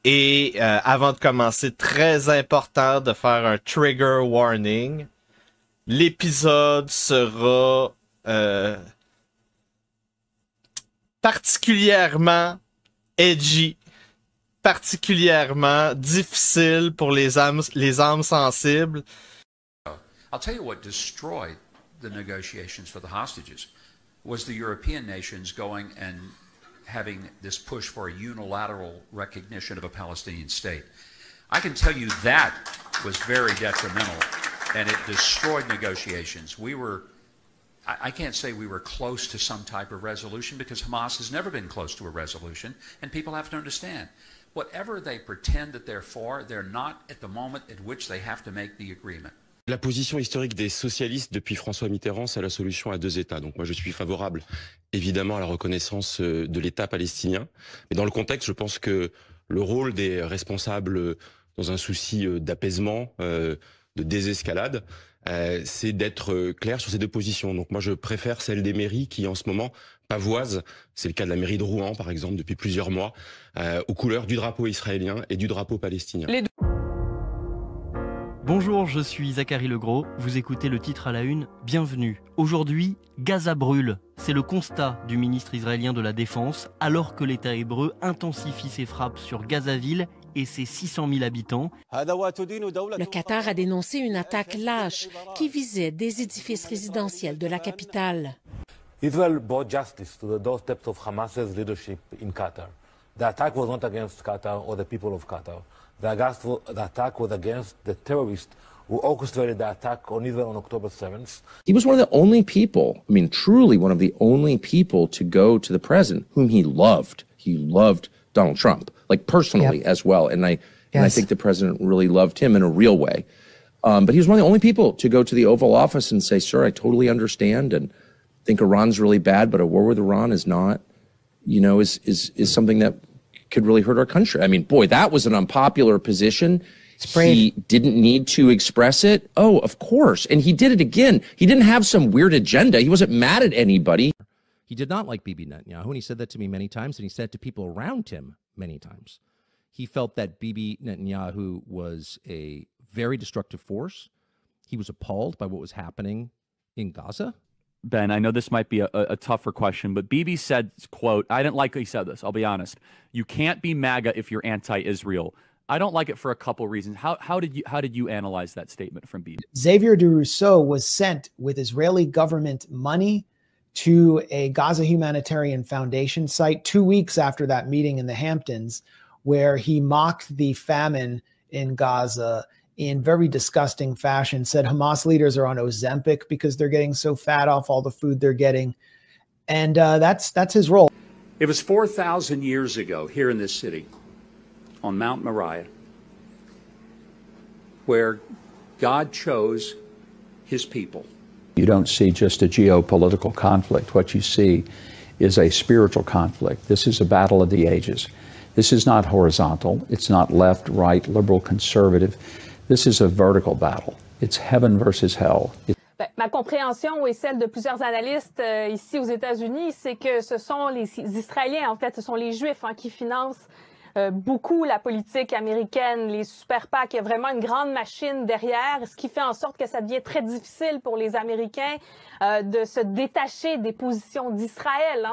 Et avant de commencer, très important de faire un trigger warning. L'épisode sera particulièrement edgy, particulièrement difficile pour les âmes sensibles. I'll tell you what destroyed the negotiations for the hostages was the European nations going and having this push for a unilateral recognition of a Palestinian state. I can tell you that was very detrimental, and it destroyed negotiations. I can't say we were close to some type of resolution because Hamas has never been close to a resolution, and people have to understand. Whatever they pretend that they're for, they're not at the moment at which they have to make the agreement. La position historique des socialistes depuis François Mitterrand, c'est la solution à deux États. Donc moi, je suis favorable, évidemment, à la reconnaissance de l'État palestinien. Mais dans le contexte, je pense que le rôle des responsables, dans un souci d'apaisement, de désescalade, c'est d'être clair sur ces deux positions. Donc moi, je préfère celle des mairies qui, en ce moment, pavoisent, c'est le cas de la mairie de Rouen, par exemple, depuis plusieurs mois, aux couleurs du drapeau israélien et du drapeau palestinien. Bonjour, je suis Zachary Legros, vous écoutez le titre à la une, bienvenue. Aujourd'hui, Gaza brûle. C'est le constat du ministre israélien de la Défense, alors que l'État hébreu intensifie ses frappes sur Gazaville et ses 600 000 habitants. Le Qatar a dénoncé une attaque lâche qui visait des édifices résidentiels de la capitale. Israel brought justice to the doorsteps of Hamas's leadership in Qatar. The attack was not against Qatar or the people of Qatar. The attack was against the terrorists who orchestrated the attack on Israel on October 7th. He was one of the only people, I mean, truly one of the only people to go to the president whom he loved. He loved Donald Trump, like personally as well. And I think the president really loved him in a real way. But he was one of the only people to go to the Oval Office and say, sir, I totally understand and think Iran's really bad, but a war with Iran is not, you know, is something that could really hurt our country. I mean, boy, that was an unpopular position. He didn't need to express it. Oh, of course. And he did it again. He didn't have some weird agenda. He wasn't mad at anybody. He did not like Bibi Netanyahu, and he said that to me many times, and he said it to people around him many times. He felt that Bibi Netanyahu was a very destructive force. He was appalled by what was happening in Gaza. Ben, I know this might be a tougher question, but Bibi said, quote, I didn't like he said this, I'll be honest. You can't be MAGA if you're anti-Israel. I don't like it for a couple reasons. How did you analyze that statement from Bibi? Xavier de Rousseau was sent with Israeli government money to a Gaza Humanitarian Foundation site 2 weeks after that meeting in the Hamptons, where he mocked the famine in Gaza in very disgusting fashion, said Hamas leaders are on Ozempic because they're getting so fat off all the food they're getting. And that's his role. It was 4,000 years ago here in this city on Mount Moriah where God chose his people. You don't see just a geopolitical conflict. What you see is a spiritual conflict. This is a battle of the ages. This is not horizontal. It's not left, right, liberal, conservative. This is a vertical battle. It's heaven versus hell. Ma compréhension et celle de plusieurs analystes ici aux États-Unis, c'est que ce sont les Israéliens, en fait, ce sont les Juifs qui financent beaucoup la politique américaine, les super PAC. Il y a vraiment une grande machine derrière, ce qui fait en sorte que ça devient très difficile pour les Américains de se détacher des positions d'Israël.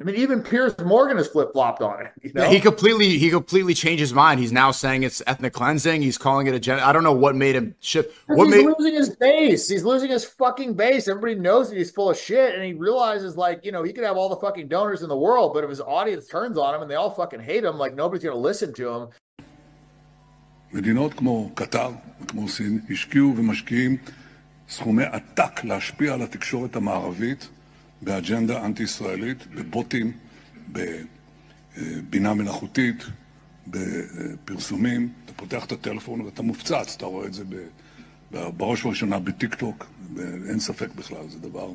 I mean, even Piers Morgan has flip-flopped on it. You know? Yeah, he completely changed his mind. He's now saying it's ethnic cleansing. He's calling it a I don't know what made him shift. Losing his base. He's losing his fucking base. Everybody knows that he's full of shit, and he realizes, like, you know, he could have all the fucking donors in the world, but if his audience turns on him and they all fucking hate him, like, nobody's going to listen to him. מדינות כמו קטר וכמו סין השקיעו ומשקיעים סכומי עתק להשפיע על התקשורת המערבית באג'נדה אנטי-ישראלית, בבוטים, בבינה מלאכותית, בפרסומים. אתה פותח את הטלפון ואתה מופצץ, אתה רואה את זה בראש ובראשונה בטיק-טוק, אין ספק בכלל, זה דבר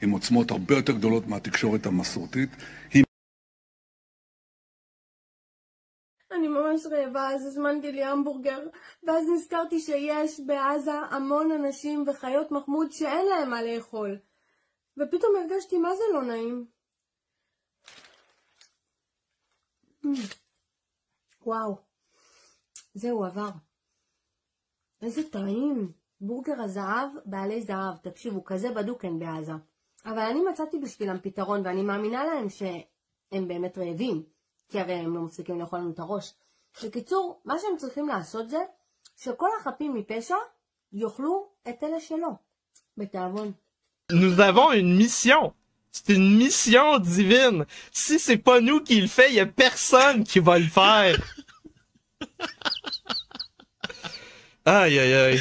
עם עוצמות הרבה יותר גדולות מהתקשורת המסורתית. אני ממש רעבה, אז הזמנתי לי המבורגר, ואז נזכרתי שיש בעזה המון אנשים וחיות מחמוד שאין להם מה לאכול. ופתאום הרגשתי מה זה לא נעים. וואו, זהו עבר. איזה טעים. בורגר הזהב, בעלי זהב. תקשיבו, כזה בדוק אין בעזה. אבל אני מצאתי בשבילם פתרון, ואני מאמינה להם שהם באמת רעבים, כי הרי הם לא מפסיקים לאכול לנו את הראש. בקיצור, מה שהם צריכים לעשות זה, שכל החפים מפשע יאכלו את אלה שלו. בתאבון. Nous avons une mission. C'est une mission divine. Si c'est pas nous qui le fait, y a personne qui va le faire. Aïe, aïe, aïe.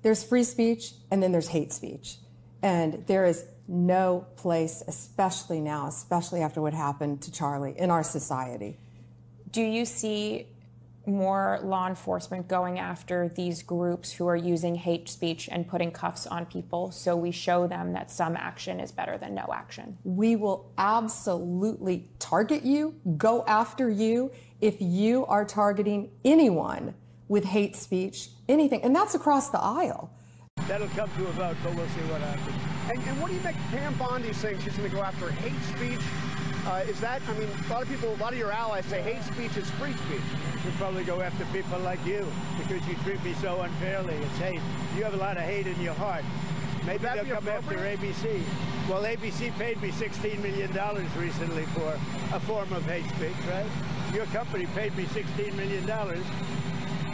There's free speech and then there's hate speech. And there is no place, especially now, especially after what happened to Charlie, in our society. Do you see more law enforcement going after these groups who are using hate speech and putting cuffs on people so we show them that some action is better than no action? We will absolutely target you, go after you, if you are targeting anyone with hate speech, anything. And that's across the aisle. That'll come to a vote, but we'll see what happens. And what do you make Pam Bondi saying she's going to go after hate speech? Is that, I mean, a lot of your allies say hate speech is free speech. You'll probably go after people like you because you treat me so unfairly. It's hate. You have a lot of hate in your heart. Maybe they'll come after ABC. Well, ABC paid me $16 million recently for a form of hate speech, right? Your company paid me $16 million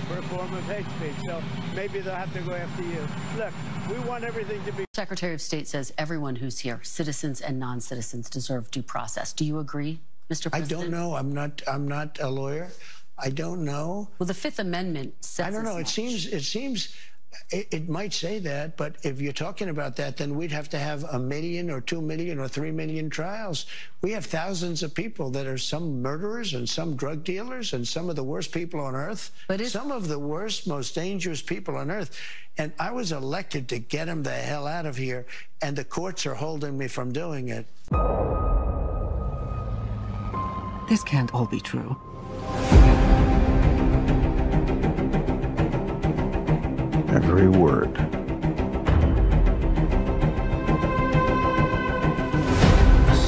for a form of hate speech. So maybe they'll have to go after you. Look, we want everything to be... Secretary of State says everyone who's here, citizens and non-citizens, deserve due process. Do you agree, Mr. President? I don't know. I'm not a lawyer. I don't know. Well, the Fifth Amendment says... I don't know. It seems it might say that, but if you're talking about that, then we'd have to have 1 million or 2 million or 3 million trials. We have thousands of people that are some murderers and some drug dealers and some of the worst people on earth. Some of the worst, most dangerous people on earth. And I was elected to get them the hell out of here, and the courts are holding me from doing it. This can't all be true. Every word.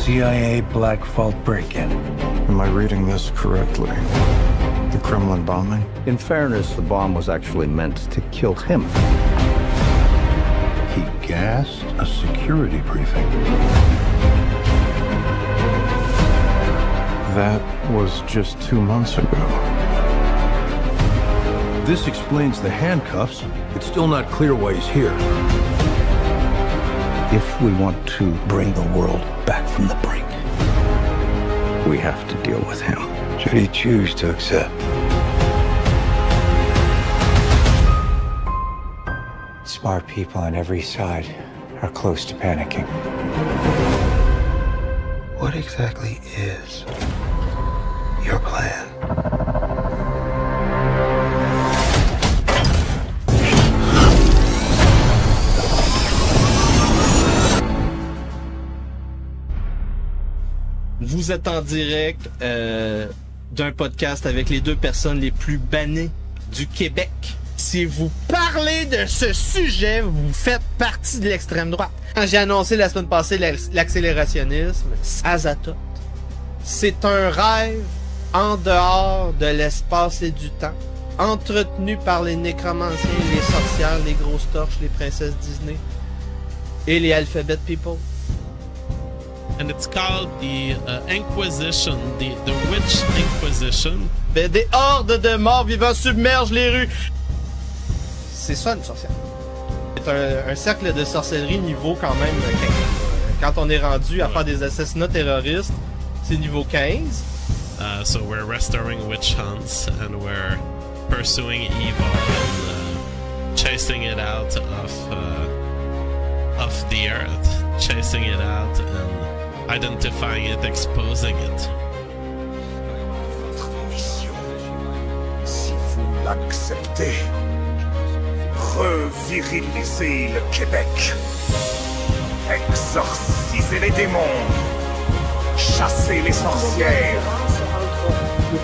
CIA Black Vault break-in. Am I reading this correctly? The Kremlin bombing? In fairness, the bomb was actually meant to kill him. He gassed a security briefing. That was just 2 months ago. This explains the handcuffs. It's still not clear why he's here. If we want to bring the world back from the brink, we have to deal with him. Should he choose to accept? Smart people on every side are close to panicking. What exactly is your plan? Vous êtes en direct d'un podcast avec les 2 personnes les plus bannées du Québec. Si vous parlez de ce sujet, vous faites partie de l'extrême droite. Quand j'ai annoncé la semaine passée l'accélérationnisme, Azathoth, c'est un rêve en dehors de l'espace et du temps, entretenu par les nécromanciens, les sorcières, les grosses torches, les princesses Disney et les Alphabet People. And it's called the Inquisition, the Witch Inquisition. Des hordes de morts vivants submergent les rues. C'est ça une sorcière. C'est un cercle de sorcellerie niveau quand même 15. Quand on est rendu à faire des assassinats terroristes, c'est niveau 15. So we're restoring witch hunts and we're pursuing evil and chasing it out of the earth, chasing it out and identifying it, exposing it. Si vous l'acceptez, reviriliser le Québec, exorciser les démons, chasser les sorcières,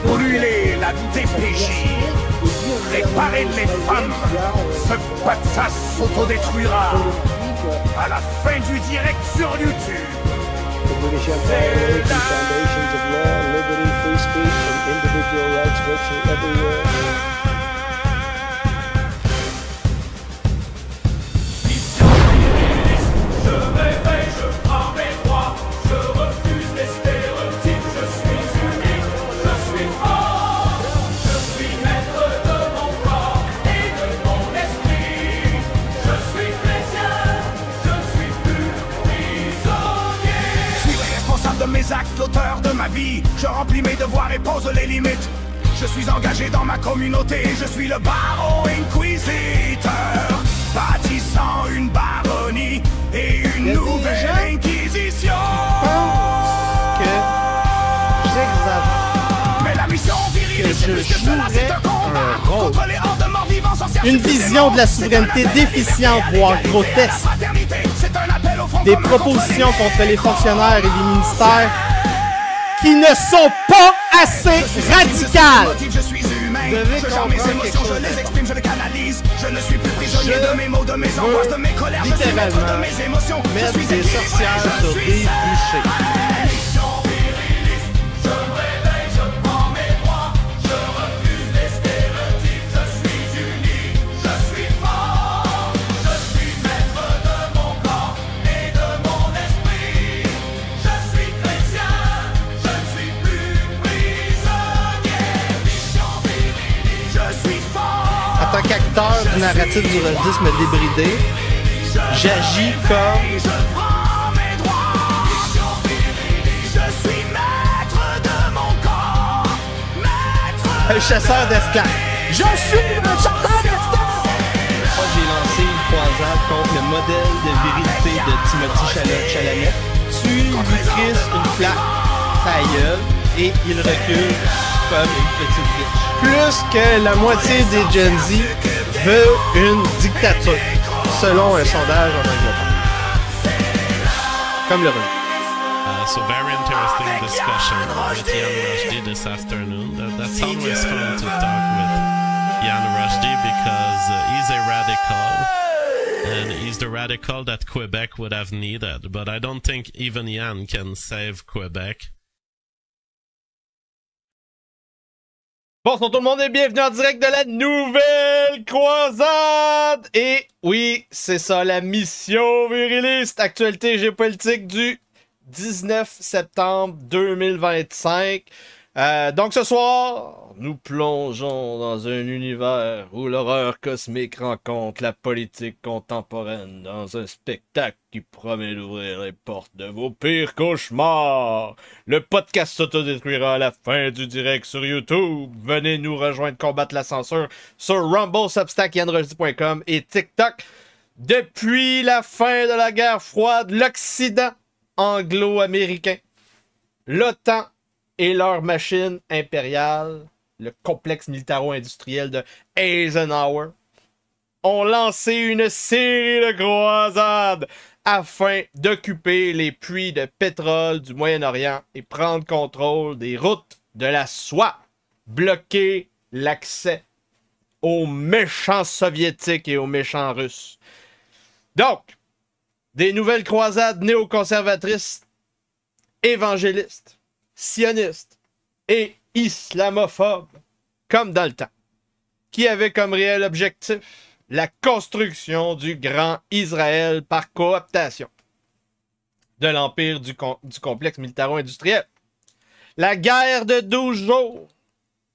brûler la DPJ, réparer les femmes, ce Patsas s'autodétruira à la fin du direct sur YouTube. British Empire, the foundations of law, liberty, free speech, and individual rights virtually everywhere. De mes actes, l'auteur de ma vie, je remplis mes devoirs et pose les limites. Je suis engagé dans ma communauté, je suis le baron inquisiteur, bâtissant une baronnie et une nouvelle inquisition. Mais la mission virile, c'est plus que cela, c'est un combat contre les hordes de morts vivants sorcières. Une vision de la souveraineté déficiente, voire grotesque. Des propositions contre les fonctionnaires et les ministères qui ne sont pas assez radicales. Je suis humain, je gère mes émotions, je les exprime, je les canalise. Je ne suis plus prisonnier de mes mots, de mes angoisses, de mes colères. Je suis maître de mes émotions. Mettre des sorcières sur des bûchers. En tant qu'acteur du narratif du rodisme débridé, j'agis comme un chasseur d'esclaves. Je suis un chasseur d'esclaves! Moi, j'ai lancé une croisade contre le modèle de virilité de Timothée Chalamet. Tu lui crisses une claque, sa gueule, et il recule comme une petite bitch. Plus que la moitié des Gen Z veut une dictature, selon un sondage en Angleterre. Comme le revenu. So very interesting discussion with Jan Rushdie this afternoon. That's always fun to talk with Jan Rushdie because he's a radical. And he's the radical that Quebec would have needed. But I don't think even Jan can save Quebec. Bonsoir tout le monde et bienvenue en direct de la nouvelle croisade! Et oui, c'est ça, la mission viriliste, actualité géopolitique du 19 septembre 2025. Donc ce soir, nous plongeons dans un univers où l'horreur cosmique rencontre la politique contemporaine dans un spectacle qui promet d'ouvrir les portes de vos pires cauchemars. Le podcast s'autodétruira à la fin du direct sur YouTube. Venez nous rejoindre combattre la censure sur Rumble, Substack, yanrosdi.com et TikTok. Depuis la fin de la guerre froide, l'Occident anglo-américain, l'OTAN et leur machine impériale, le complexe militaro-industriel de Eisenhower, ont lancé une série de croisades afin d'occuper les puits de pétrole du Moyen-Orient et prendre contrôle des routes de la soie, bloquer l'accès aux méchants soviétiques et aux méchants russes. Donc, des nouvelles croisades néoconservatrices, évangélistes, sionistes et islamophobes, comme dans le temps, qui avaient comme réel objectif la construction du grand Israël par cooptation de l'empire du complexe militaro-industriel. La guerre de 12 jours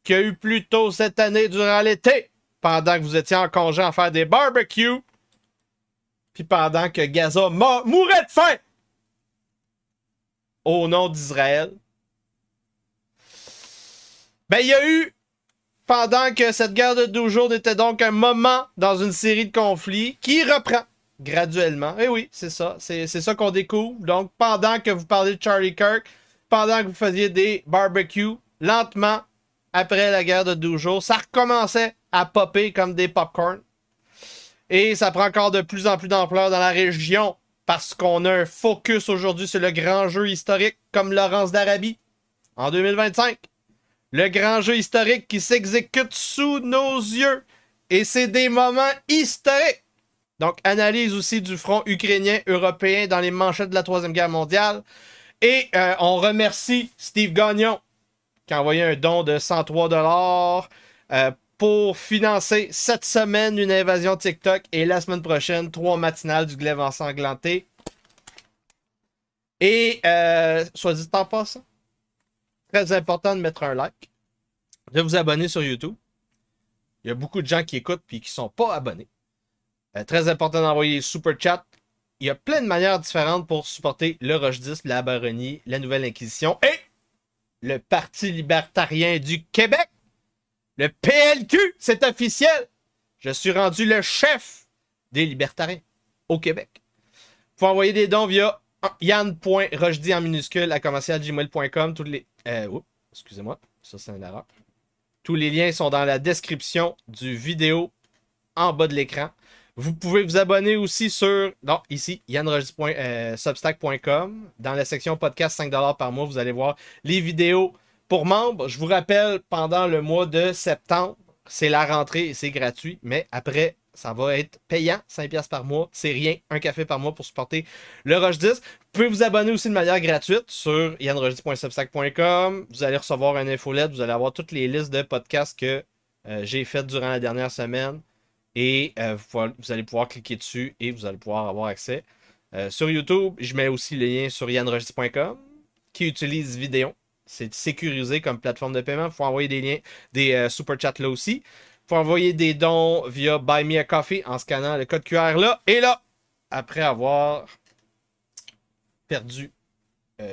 qu'il y a eu plus tôt cette année durant l'été, pendant que vous étiez en congé à faire des barbecues, puis pendant que Gaza mourait de faim au nom d'Israël. Ben, il y a eu, pendant que cette guerre de 12 jours était donc un moment dans une série de conflits qui reprend graduellement. Et oui, c'est ça. C'est ça qu'on découvre. Donc, pendant que vous parlez de Charlie Kirk, pendant que vous faisiez des barbecues, lentement, après la guerre de 12 jours, ça recommençait à popper comme des popcorn. Et ça prend encore de plus en plus d'ampleur dans la région parce qu'on a un focus aujourd'hui sur le grand jeu historique comme Laurence d'Arabie en 2025. Le grand jeu historique qui s'exécute sous nos yeux. Et c'est des moments historiques. Donc, analyse aussi du front ukrainien européen dans les manchettes de la Troisième Guerre mondiale. Et on remercie Steve Gagnon qui a envoyé un don de 103 pour financer cette semaine une invasion TikTok et la semaine prochaine 3 matinales du glaive ensanglanté. Et soit dit en passant, très important de mettre un like, de vous abonner sur YouTube. Il y a beaucoup de gens qui écoutent et qui ne sont pas abonnés. Très important d'envoyer super chat. Il y a plein de manières différentes pour supporter le Roche 10, la Baronnie, la Nouvelle Inquisition et le Parti libertarien du Québec. Le PLQ, c'est officiel. Je suis rendu le chef des libertariens au Québec. Vous pouvez envoyer des dons via yann.rochedi en minuscule à commercial@gmail.com. Tous les... excusez-moi, ça c'est une erreur. Tous les liens sont dans la description du vidéo en bas de l'écran. Vous pouvez vous abonner aussi sur, non, ici, yannrochedi.substack.com. Dans la section podcast, 5$ par mois, vous allez voir les vidéos pour membres. Je vous rappelle, pendant le mois de septembre, c'est la rentrée et c'est gratuit. Mais après, ça va être payant, 5$ par mois. C'est rien, un café par mois pour supporter le Roche 10. Vous pouvez vous abonner aussi de manière gratuite sur yannrochedi.substack.com. Vous allez recevoir une infolette. Vous allez avoir toutes les listes de podcasts que j'ai faites durant la dernière semaine. Et vous allez pouvoir cliquer dessus et vous allez pouvoir avoir accès. Sur YouTube, je mets aussi le lien sur yannrochedi.com qui utilise Vidéo. C'est sécurisé comme plateforme de paiement. Il faut envoyer des liens, des super chats là aussi. Il faut envoyer des dons via Buy Me a Coffee en scannant le code QR là. Et là, après avoir perdu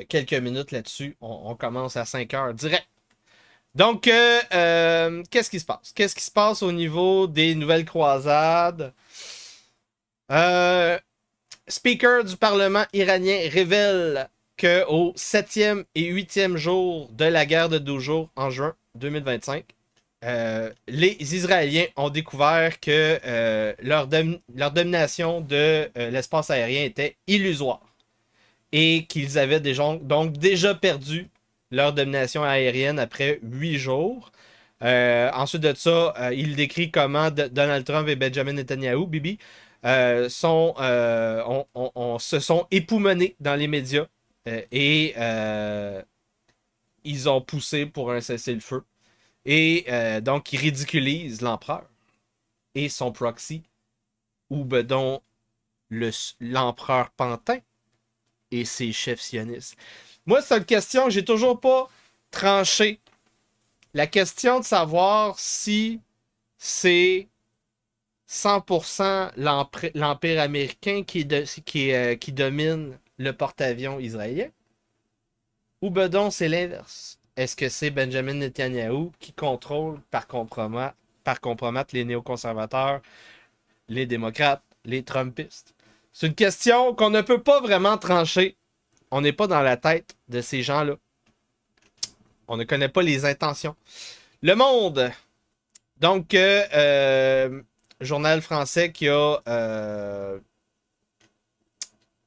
quelques minutes là-dessus, on commence à 5 heures direct. Donc, qu'est-ce qui se passe? Qu'est-ce qui se passe au niveau des nouvelles croisades? Speaker du Parlement iranien révèle qu'au 7e et 8e jour de la guerre de 12 jours en juin 2025, les Israéliens ont découvert que leur domination de l'espace aérien était illusoire et qu'ils avaient donc déjà perdu leur domination aérienne après 8 jours. Ensuite de ça, il décrit comment Donald Trump et Benjamin Netanyahu, Bibi, se sont époumonés dans les médias et ils ont poussé pour un cessez-le-feu. Et donc, ils ridiculisent l'empereur et son proxy, ou dont l'empereur Pantin et ses chefs sionistes. Moi, c'est une question que j'ai toujours pas tranchée. La question de savoir si c'est 100% l'Empire américain qui domine le porte-avions israélien, ou donc c'est l'inverse. Est-ce que c'est Benjamin Netanyahu qui contrôle par compromettre les néoconservateurs, les démocrates, les trumpistes? C'est une question qu'on ne peut pas vraiment trancher. On n'est pas dans la tête de ces gens-là. On ne connaît pas les intentions. Le Monde. Donc, journal français qui a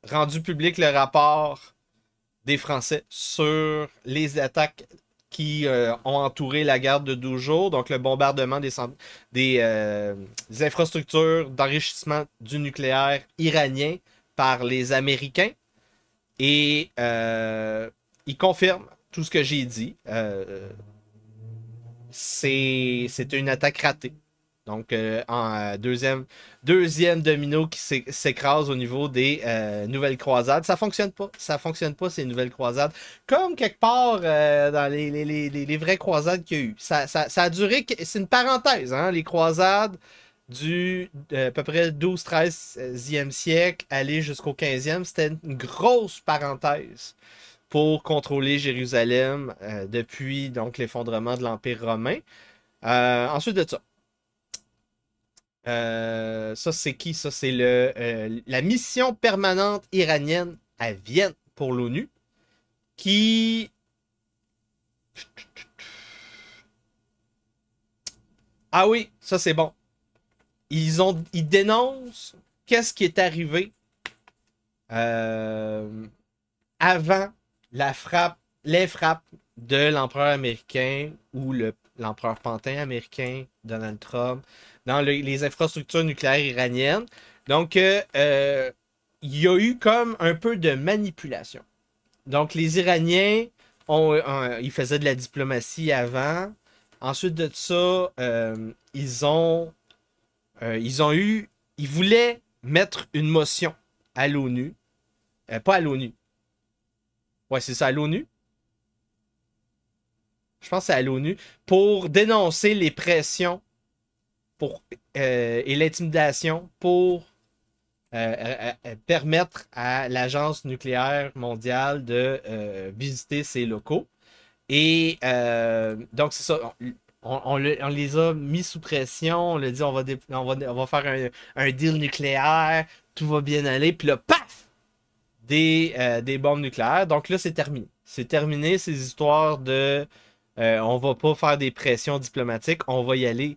rendu public le rapport des Français sur les attaques qui ont entouré la guerre de 12 jours. Donc, le bombardement des infrastructures d'enrichissement du nucléaire iranien par les Américains. Et il confirme tout ce que j'ai dit. C'est une attaque ratée. Donc, en deuxième domino qui s'écrase au niveau des nouvelles croisades. Ça fonctionne pas. Ça fonctionne pas, ces nouvelles croisades. Comme quelque part dans les vraies croisades qu'il y a eu. Ça a duré... C'est une parenthèse, hein, les croisades du à peu près 12-13e siècle aller jusqu'au 15e. C'était une grosse parenthèse pour contrôler Jérusalem depuis donc l'effondrement de l'Empire romain. Ensuite de ça, ça c'est qui? Ça c'est la mission permanente iranienne à Vienne pour l'ONU qui... Ah oui, ça c'est bon. Ils dénoncent qu'est-ce qui est arrivé avant les frappes de l'empereur américain ou l'empereur Pantin américain, Donald Trump, dans les infrastructures nucléaires iraniennes. Donc, il y a eu comme un peu de manipulation donc, les Iraniens, ils faisaient de la diplomatie avant. Ensuite de ça, ils voulaient mettre une motion à l'ONU. Pas à l'ONU. Ouais, c'est ça, à l'ONU. Je pense que c'est à l'ONU. Pour dénoncer les pressions et l'intimidation pour permettre à l'Agence nucléaire mondiale de visiter ses locaux. Et donc, c'est ça. On les a mis sous pression. On a dit on va faire un deal nucléaire. Tout va bien aller. Puis là, paf! Des bombes nucléaires. Donc là, c'est terminé. C'est terminé ces histoires de on va pas faire des pressions diplomatiques. On va y aller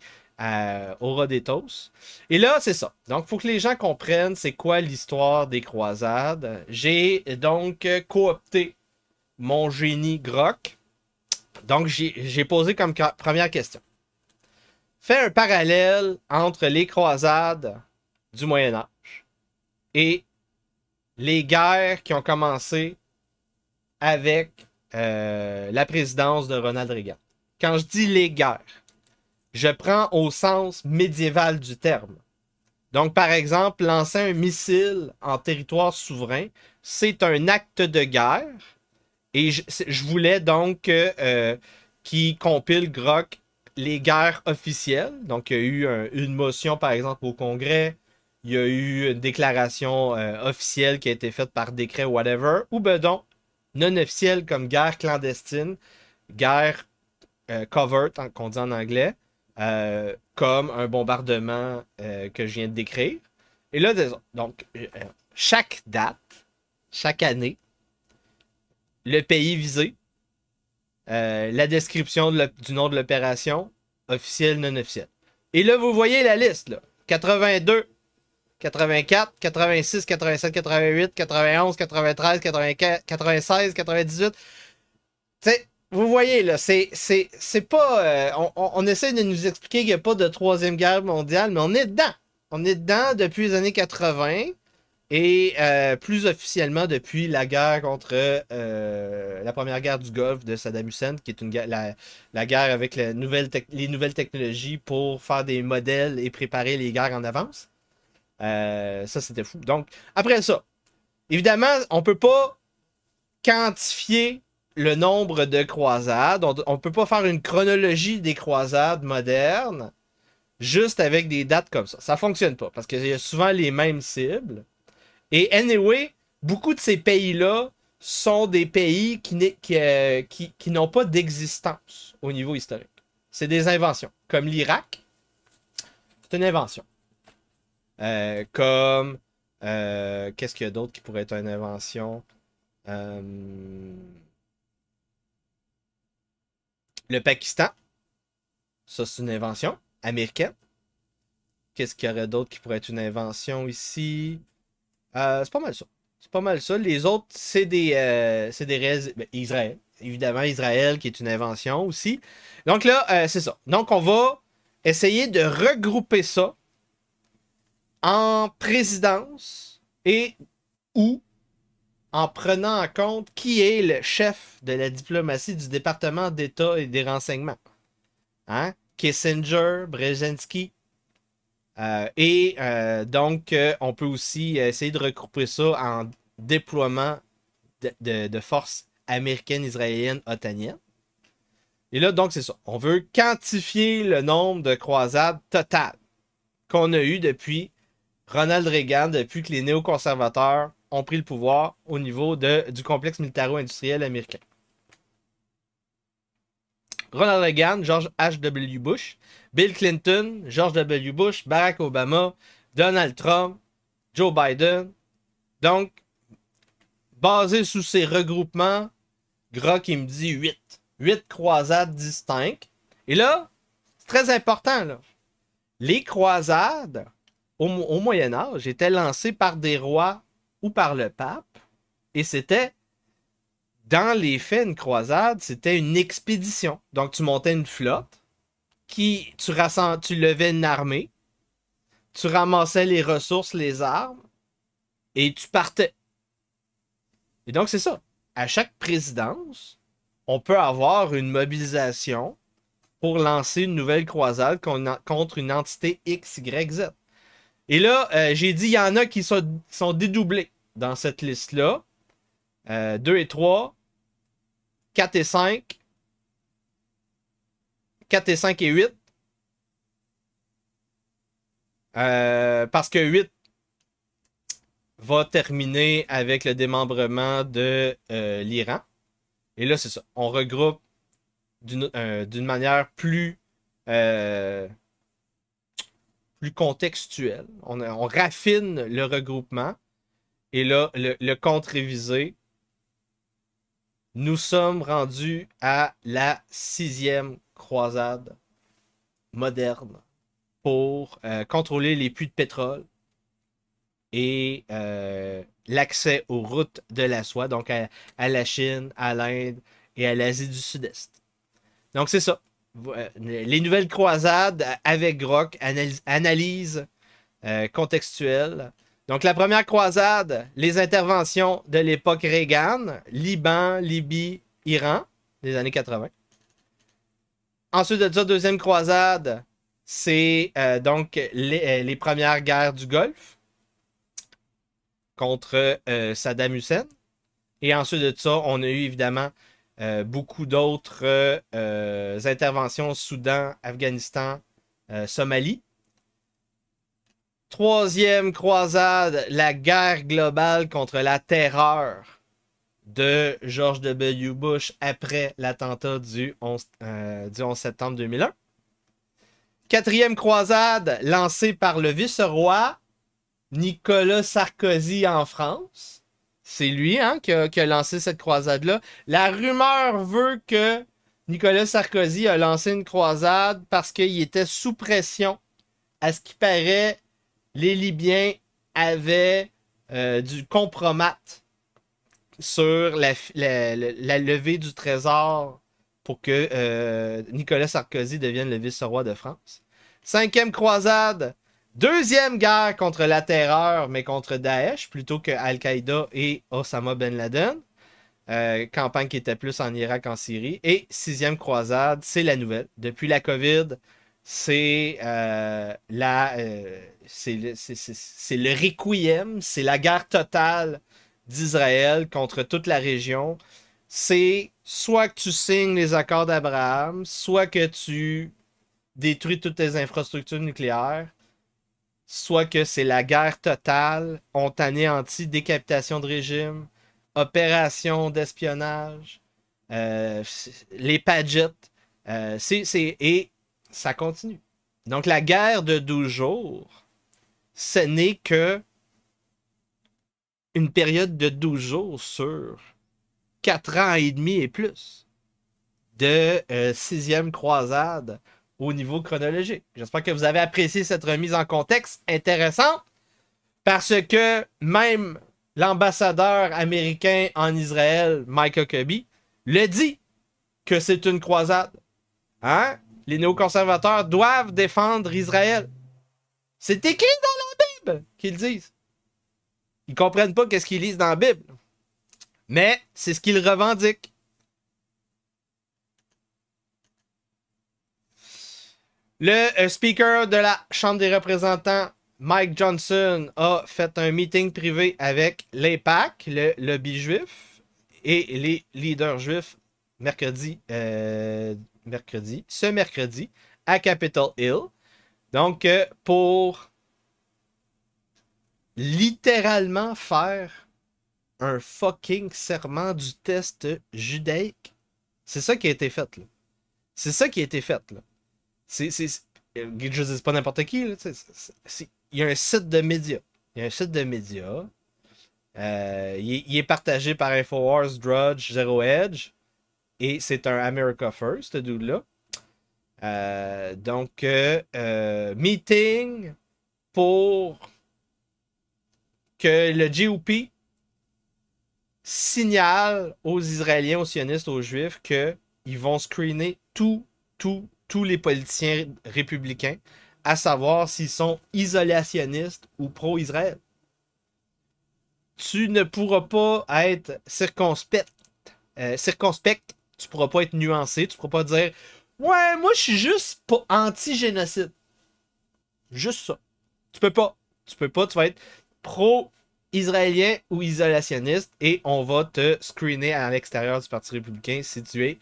au ras des tosses. Et là, c'est ça. Donc, il faut que les gens comprennent c'est quoi l'histoire des croisades. J'ai donc coopté mon génie Grok. Donc, j'ai posé comme première question. Fais un parallèle entre les croisades du Moyen-Âge et les guerres qui ont commencé avec la présidence de Ronald Reagan. Quand je dis les guerres, je prends au sens médiéval du terme. Donc, par exemple, lancer un missile en territoire souverain, c'est un acte de guerre. Et je voulais donc qu'il compile Grok les guerres officielles. Donc, il y a eu une motion, par exemple, au Congrès. Il y a eu une déclaration officielle qui a été faite par décret, whatever. Ou ben donc, non officielle comme guerre clandestine, guerre covert, qu'on dit en anglais. Comme un bombardement que je viens de décrire. Et là, donc, chaque date, chaque année, le pays visé, la description du nom de l'opération, officielle, non officielle. Et là, vous voyez la liste, là. 82, 84, 86, 87, 88, 91, 93, 94, 96, 98. Tu sais, vous voyez, là, c'est pas... on essaie de nous expliquer qu'il n'y a pas de Troisième Guerre mondiale, mais on est dedans. On est dedans depuis les années 80 et plus officiellement depuis la guerre contre la première guerre du Golfe de Saddam Hussein, qui est la guerre avec les nouvelles technologies pour faire des modèles et préparer les guerres en avance. Ça, c'était fou. Donc, après ça, évidemment, on ne peut pas quantifier le nombre de croisades. On ne peut pas faire une chronologie des croisades modernes juste avec des dates comme ça. Ça ne fonctionne pas parce qu'il y a souvent les mêmes cibles. Et anyway, beaucoup de ces pays-là sont des pays qui n'ont pas d'existence au niveau historique. C'est des inventions. Comme l'Irak, c'est une invention. Comme qu'est-ce qu'il y a d'autre qui pourrait être une invention? Le Pakistan, ça c'est une invention américaine. Qu'est-ce qu'il y aurait d'autre qui pourrait être une invention ici? C'est pas mal ça. C'est pas mal ça. Les autres, c'est des réels. Ben, Israël. Évidemment, Israël qui est une invention aussi. Donc là, c'est ça. Donc on va essayer de regrouper ça en présidence et ou en prenant en compte qui est le chef de la diplomatie du département d'État et des renseignements. Hein? Kissinger, Brzezinski. Donc, on peut aussi essayer de regrouper ça en déploiement de forces américaines, israéliennes, otaniennes. Et là, donc, c'est ça. On veut quantifier le nombre de croisades totales qu'on a eues depuis Ronald Reagan, depuis que les néoconservateurs ont pris le pouvoir au niveau du complexe militaro-industriel américain. Ronald Reagan, George H.W. Bush, Bill Clinton, George W. Bush, Barack Obama, Donald Trump, Joe Biden. Donc, basé sous ces regroupements, Grok, il me dit 8. 8 croisades distinctes. Et là, c'est très important, là. Les croisades, au Moyen-Âge, étaient lancées par des rois ou par le pape. Et c'était, dans les faits, une croisade, c'était une expédition. Donc, tu montais une flotte, tu levais une armée, tu ramassais les ressources, les armes, et tu partais. Et donc, c'est ça. à chaque présidence, on peut avoir une mobilisation pour lancer une nouvelle croisade contre une entité X, Y, Z. Et là, j'ai dit, il y en a qui sont dédoublés dans cette liste-là. 2 et 3, 4 et 5, 4 et 5 et 8. Parce que 8 va terminer avec le démembrement de l'Iran. Et là, c'est ça. On regroupe d'une manière plus contextuelle. On raffine le regroupement. Et là, le compte révisé. Nous sommes rendus à la 6e croisade moderne pour contrôler les puits de pétrole et l'accès aux routes de la soie, donc à la Chine, à l'Inde et à l'Asie du Sud-Est. Donc c'est ça. Les nouvelles croisades avec Grok, analyse contextuelle. Donc la première croisade, les interventions de l'époque Reagan, Liban, Libye, Iran, des années 80. Ensuite de ça, deuxième croisade, c'est donc les premières guerres du Golfe contre Saddam Hussein. Et ensuite de ça, on a eu évidemment beaucoup d'autres interventions au Soudan, Afghanistan, Somalie. Troisième croisade, la guerre globale contre la terreur de George W. Bush après l'attentat du 11 septembre 2001. Quatrième croisade, lancée par le vice-roi Nicolas Sarkozy en France. C'est lui qui a lancé cette croisade-là. La rumeur veut que Nicolas Sarkozy a lancé une croisade parce qu'il était sous pression. À ce qui paraît, les Libyens avaient du compromat sur la levée du trésor pour que Nicolas Sarkozy devienne le vice-roi de France. Cinquième croisade, deuxième guerre contre la terreur, mais contre Daesh, plutôt que Al-Qaïda et Osama Ben Laden. Campagne qui était plus en Irak qu'en Syrie. Et sixième croisade, c'est la nouvelle. Depuis la COVID, c'est le requiem, c'est la guerre totale d'Israël contre toute la région. C'est soit que tu signes les accords d'Abraham, soit que tu détruis toutes tes infrastructures nucléaires, soit que c'est la guerre totale, on t'anéantit, décapitation de régime, opération d'espionnage, les Paget, et ça continue. Donc la guerre de 12 jours, ce n'est que une période de 12 jours sur 4 ans et demi et plus de 6e croisade au niveau chronologique. J'espère que vous avez apprécié cette remise en contexte intéressante parce que même l'ambassadeur américain en Israël, Mike Huckabee, le dit que c'est une croisade. Hein? Les néoconservateurs doivent défendre Israël. C'est écrit dans la Bible qu'ils disent. Ils ne comprennent pas qu'est-ce qu'ils lisent dans la Bible. Mais c'est ce qu'ils revendiquent. Le speaker de la Chambre des représentants, Mike Johnson, a fait un meeting privé avec l'AIPAC, le lobby juif, et les leaders juifs ce mercredi, à Capitol Hill. Donc, pour littéralement faire un fucking serment du test judaïque. C'est ça qui a été fait, là. C'est ça qui a été fait, là. Je sais pas n'importe qui, là. Il y a un site de médias. Il est partagé par Infowars, Drudge, Zero Edge. Et c'est un America First, ce dude-là. Donc, meeting pour que le GOP signale aux Israéliens, aux sionistes, aux Juifs qu'ils vont screener tous les politiciens républicains, à savoir s'ils sont isolationnistes ou pro-Israël. Tu ne pourras pas être circonspect circonspect, tu pourras pas être nuancé, tu pourras pas dire « Ouais, moi, je suis juste pas anti-génocide. » Juste ça. Tu peux pas. Tu peux pas, tu vas être pro-israélien ou isolationniste et on va te screener à l'extérieur du Parti républicain si tu es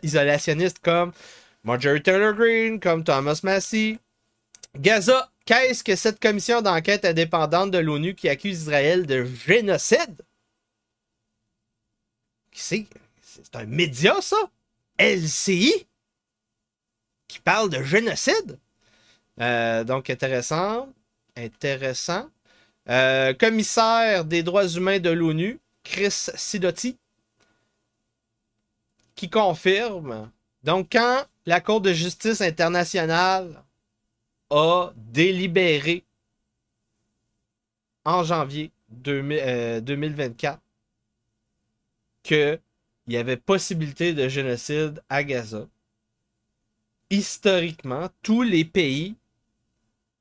isolationniste comme Marjorie Taylor Greene, comme Thomas Massie. Gaza, qu'est-ce que cette commission d'enquête indépendante de l'ONU qui accuse Israël de génocide? C'est un média, ça? LCI? Qui parle de génocide? Donc, intéressant. Intéressant. Commissaire des droits humains de l'ONU, Chris Sidoti, qui confirme. Donc, quand la Cour de justice internationale a délibéré en janvier 2024 qu'il y avait possibilité de génocide à Gaza, historiquement, tous les pays,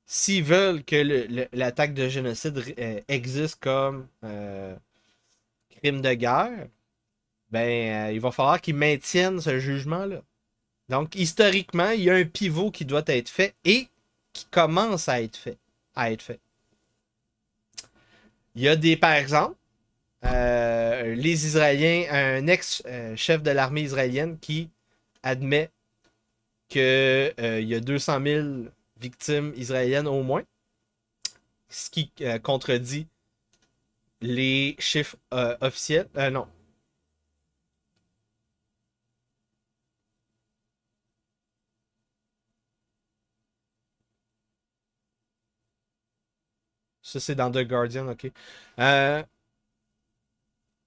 s'ils veulent que l'attaque de génocide existe comme crime de guerre, ben, il va falloir qu'ils maintiennent ce jugement-là. Donc, historiquement, il y a un pivot qui doit être fait et qui commence à être fait. Il y a des, par exemple, les Israéliens, un ex-chef de l'armée israélienne qui admet qu'il y a 200 000 victimes israéliennes au moins, ce qui contredit les chiffres officiels. Non. Ça, c'est dans The Guardian, ok.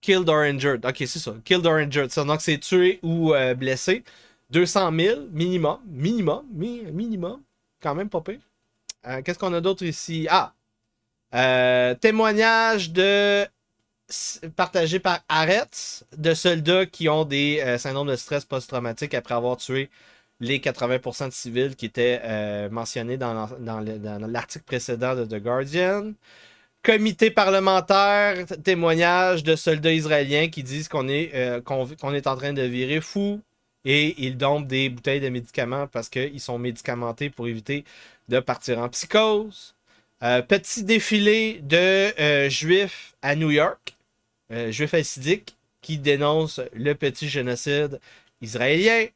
Killed or injured. Ok, c'est ça. Killed or injured. Ça, donc, c'est tué ou blessé. 200 000 minimum. Minimum. Quand même pas pire. Qu'est-ce qu'on a d'autre ici? Témoignage partagé par Haaretz de soldats qui ont des syndromes de stress post-traumatique après avoir tué les 80% de civils qui étaient mentionnés dans l'article précédent de The Guardian. Comité parlementaire, témoignage de soldats israéliens qui disent qu'on est en train de virer fou et ils dompent des bouteilles de médicaments parce qu'ils sont médicamentés pour éviter de partir en psychose. Petit défilé de juifs à New York, juifs hassidiques qui dénoncent le petit génocide israélien.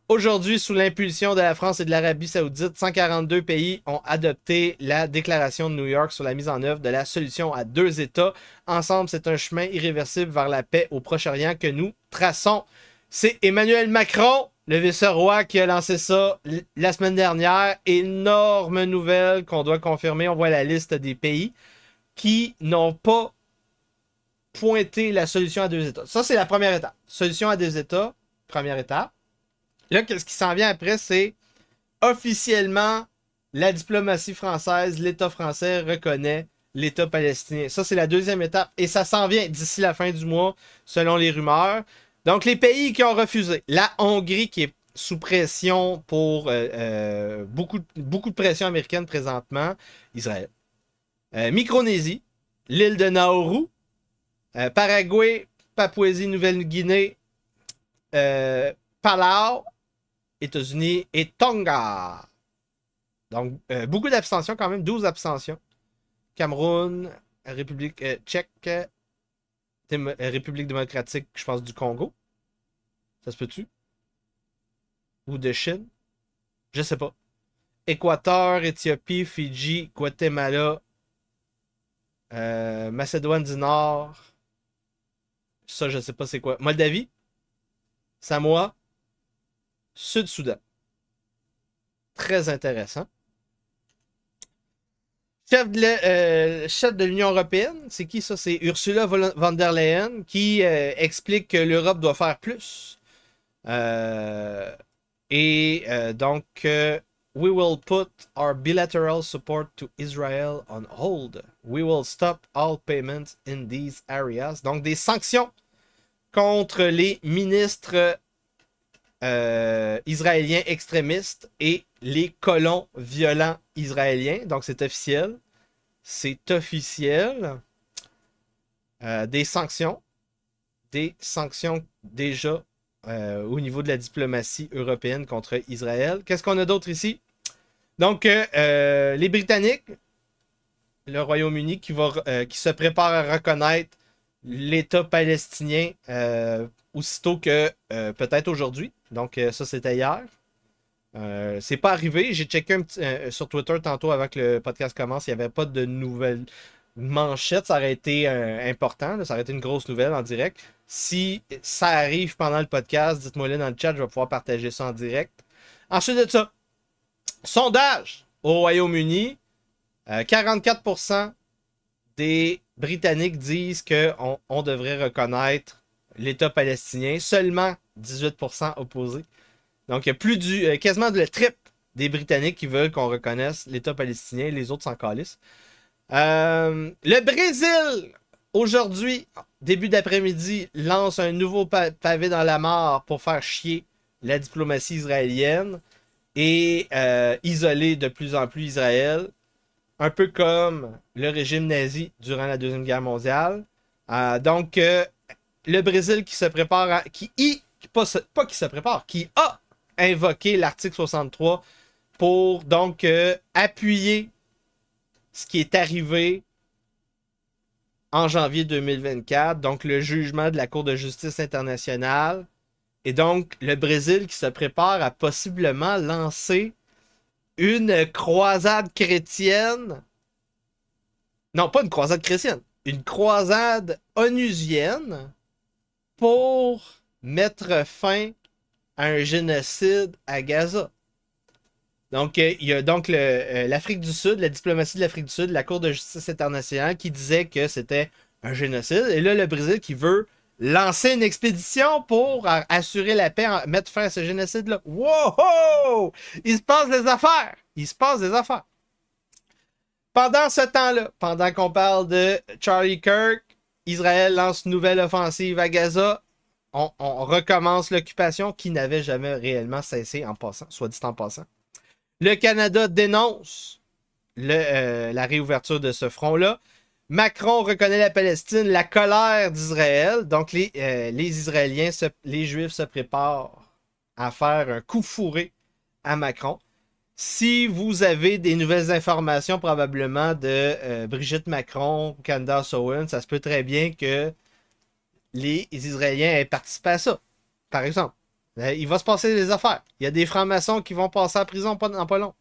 Aujourd'hui, sous l'impulsion de la France et de l'Arabie Saoudite, 142 pays ont adopté la déclaration de New York sur la mise en œuvre de la solution à 2 États. Ensemble, c'est un chemin irréversible vers la paix au Proche-Orient que nous traçons. C'est Emmanuel Macron, le vice-roi, qui a lancé ça la semaine dernière. Énorme nouvelle qu'on doit confirmer. On voit la liste des pays qui n'ont pas pointé la solution à 2 États. Ça, c'est la première étape. Solution à 2 États, première étape. Là, ce qui s'en vient après, c'est officiellement la diplomatie française, l'État français reconnaît l'État palestinien. Ça, c'est la deuxième étape et ça s'en vient d'ici la fin du mois, selon les rumeurs. Donc, les pays qui ont refusé. La Hongrie qui est sous pression pour beaucoup de pression américaine présentement. Israël. Micronésie, l'île de Nauru, Paraguay, Papouasie-Nouvelle-Guinée, Palau, États-Unis et Tonga. Donc, beaucoup d'abstentions quand même, 12 abstentions. Cameroun, République tchèque, République démocratique, je pense, du Congo. Ça se peut-tu? Ou de Chine? Je sais pas. Équateur, Éthiopie, Fidji, Guatemala, Macédoine du Nord. Ça, je sais pas c'est quoi. Moldavie, Samoa, Sud-Soudan. Très intéressant. Chef de l'Union européenne, c'est qui ça? C'est Ursula von der Leyen qui explique que l'Europe doit faire plus. Donc, we will put our bilateral support to Israel on hold. We will stop all payments in these areas. Donc, des sanctions contre les ministres israéliens extrémistes et les colons violents israéliens. Donc, c'est officiel. C'est officiel. Des sanctions. des sanctions déjà au niveau de la diplomatie européenne contre Israël. Qu'est-ce qu'on a d'autre ici? Donc, les Britanniques, le Royaume-Uni qui se prépare à reconnaître l'État palestinien aussitôt que peut-être aujourd'hui. Donc, ça, c'était hier. C'est pas arrivé. J'ai checké sur Twitter tantôt avant que le podcast commence. Il n'y avait pas de nouvelles manchettes. Ça aurait été important. Là. Ça aurait été une grosse nouvelle en direct. Si ça arrive pendant le podcast, dites-moi-le dans le chat. Je vais pouvoir partager ça en direct. Ensuite de ça, sondage au Royaume-Uni. 44% des Britanniques disent qu'on devrait reconnaître l'État palestinien. Seulement 18% opposés. Donc, il y a quasiment le triple des Britanniques qui veulent qu'on reconnaisse l'État palestinien. Les autres s'en calissent. Le Brésil, aujourd'hui, début d'après-midi, lance un nouveau pavé dans la mare pour faire chier la diplomatie israélienne et isoler de plus en plus Israël. Un peu comme le régime nazi durant la Deuxième Guerre mondiale. Donc, le Brésil qui se prépare, qui a invoqué l'article 63 pour donc appuyer ce qui est arrivé en janvier 2024, donc le jugement de la Cour de justice internationale. Et donc, le Brésil qui se prépare à possiblement lancer une croisade chrétienne. Non, pas une croisade chrétienne. Une croisade onusienne pour mettre fin à un génocide à Gaza. Donc, il y a donc l'Afrique du Sud, la diplomatie de l'Afrique du Sud, la Cour de justice internationale qui disait que c'était un génocide. Et là, le Brésil qui veut lancer une expédition pour assurer la paix, mettre fin à ce génocide-là. Wow! Il se passe des affaires! Il se passe des affaires. Pendant ce temps-là, pendant qu'on parle de Charlie Kirk, Israël lance une nouvelle offensive à Gaza. On recommence l'occupation qui n'avait jamais réellement cessé en passant, soit dit en passant. Le Canada dénonce la réouverture de ce front-là. Macron reconnaît la Palestine, la colère d'Israël. Donc, les Israéliens, les Juifs se préparent à faire un coup fourré à Macron. Si vous avez des nouvelles informations, probablement, de Brigitte Macron, Candace Owens, ça se peut très bien que les Israéliens aient participé à ça, par exemple. Il va se passer des affaires. Il y a des francs-maçons qui vont passer en prison en pas long.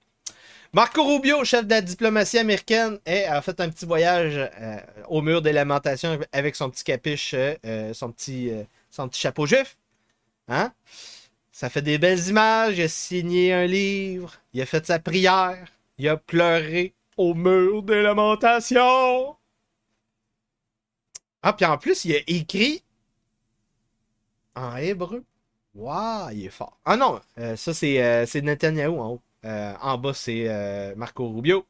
Marco Rubio, chef de la diplomatie américaine, a fait un petit voyage au mur des lamentations avec son petit capiche, son petit chapeau juif. Hein? Ça fait des belles images. Il a signé un livre. Il a fait sa prière. Il a pleuré au mur des lamentations. Ah, puis en plus, il a écrit en hébreu. Waouh, il est fort. Ah non, ça c'est Netanyahou en haut. En bas, c'est Marco Rubio.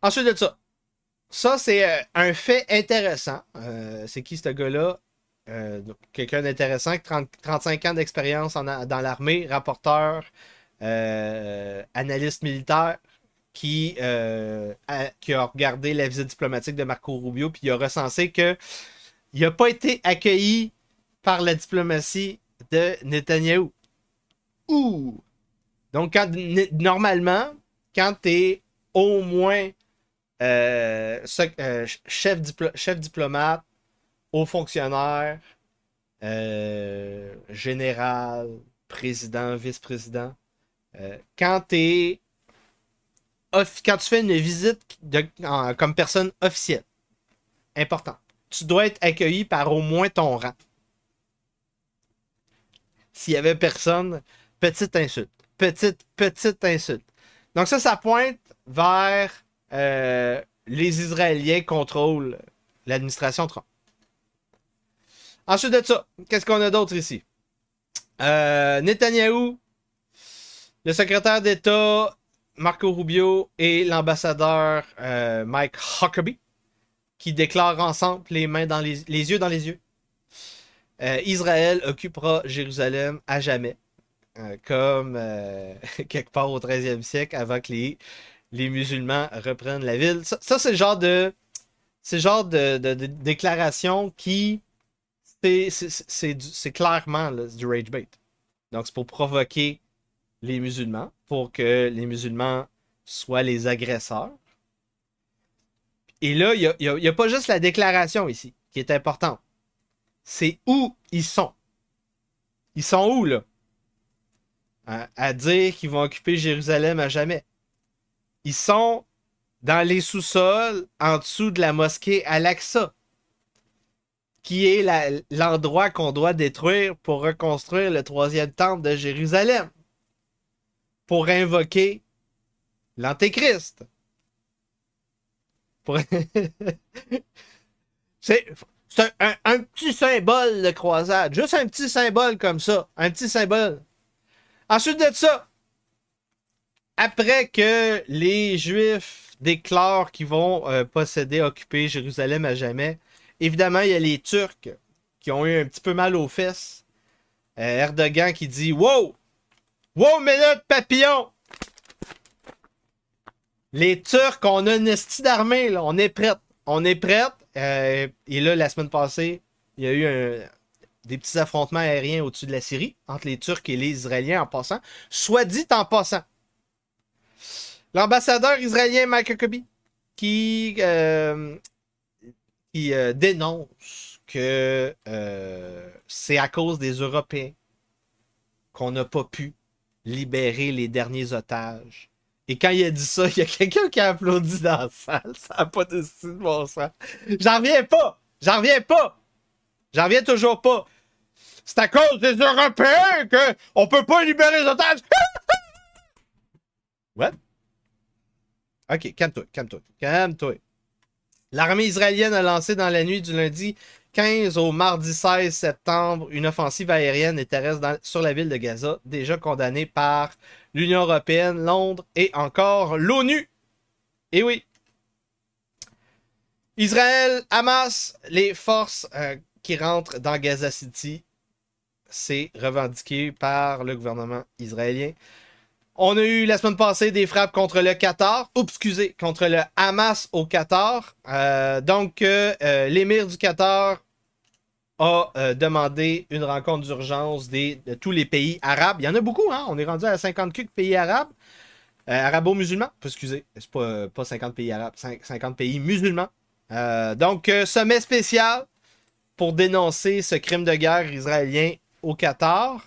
Ensuite de ça. Ça, c'est un fait intéressant. C'est qui ce gars-là? Quelqu'un d'intéressant, 35 ans d'expérience dans l'armée, rapporteur, analyste militaire, qui a regardé la visite diplomatique de Marco Rubio, puis il a recensé qu'il n'a pas été accueilli par la diplomatie de Netanyahou. Ouh! Donc, normalement, quand tu es au moins chef diplomate, haut fonctionnaire, général, président, vice-président, quand tu fais une visite comme personne officielle, important, tu dois être accueilli par au moins ton rang. S'il y avait personne, petite insulte. Petite insulte. Donc ça pointe vers les Israéliens contrôlent l'administration Trump. Ensuite de ça, qu'est-ce qu'on a d'autre ici? Netanyahou, le secrétaire d'État Marco Rubio et l'ambassadeur Mike Huckabee qui déclarent ensemble les mains dans les yeux dans les yeux. Israël occupera Jérusalem à jamais, comme quelque part au 13e siècle, avant que les musulmans reprennent la ville. Ça c'est le genre de... C'est le genre de déclaration qui... C'est clairement là, du rage bait. Donc, c'est pour provoquer les musulmans, pour que les musulmans soient les agresseurs. Et là, il n'y a pas juste la déclaration ici qui est importante. C'est où ils sont. Ils sont où, là? À dire qu'ils vont occuper Jérusalem à jamais. Ils sont dans les sous-sols, en dessous de la mosquée Al-Aqsa, qui est l'endroit qu'on doit détruire pour reconstruire le 3e temple de Jérusalem. Pour invoquer l'Antéchrist. Pour... C'est un petit symbole de croisade. Juste un petit symbole comme ça. Un petit symbole. Ensuite de ça, après que les Juifs déclarent qu'ils vont posséder, occuper Jérusalem à jamais, évidemment, il y a les Turcs qui ont eu un petit peu mal aux fesses. Erdogan qui dit « Wow! Wow, minute, papillon! » Les Turcs, on a une estie d'armée, là. On est prêts. On est prêts. Et là, la semaine passée, il y a eu des petits affrontements aériens au-dessus de la Syrie entre les Turcs et les Israéliens en passant. Soit dit en passant. L'ambassadeur israélien Mike Huckabee qui dénonce que c'est à cause des Européens qu'on n'a pas pu libérer les derniers otages. Et quand il a dit ça, il y a quelqu'un qui a applaudi dans la salle. Ça n'a pas de style de bon sens. J'en reviens pas! J'en reviens pas! J'en reviens toujours pas! C'est à cause des Européens qu'on peut pas libérer les otages! What? Ok, calme-toi. L'armée israélienne a lancé dans la nuit du lundi 15 au mardi 16 septembre une offensive aérienne et terrestre sur la ville de Gaza, déjà condamnée par l'Union européenne, Londres et encore l'ONU. Et oui. Israël, Hamas, les forces qui rentrent dans Gaza City, c'est revendiqué par le gouvernement israélien. On a eu la semaine passée des frappes contre le Qatar. Contre le Hamas au Qatar. Donc, l'émir du Qatar a demandé une rencontre d'urgence de tous les pays arabes. Il y en a beaucoup, hein? On est rendu à 50 pays arabes. Arabo-musulmans. Excusez, c'est pas 50 pays arabes, 50 pays musulmans. Donc, sommet spécial pour dénoncer ce crime de guerre israélien au Qatar.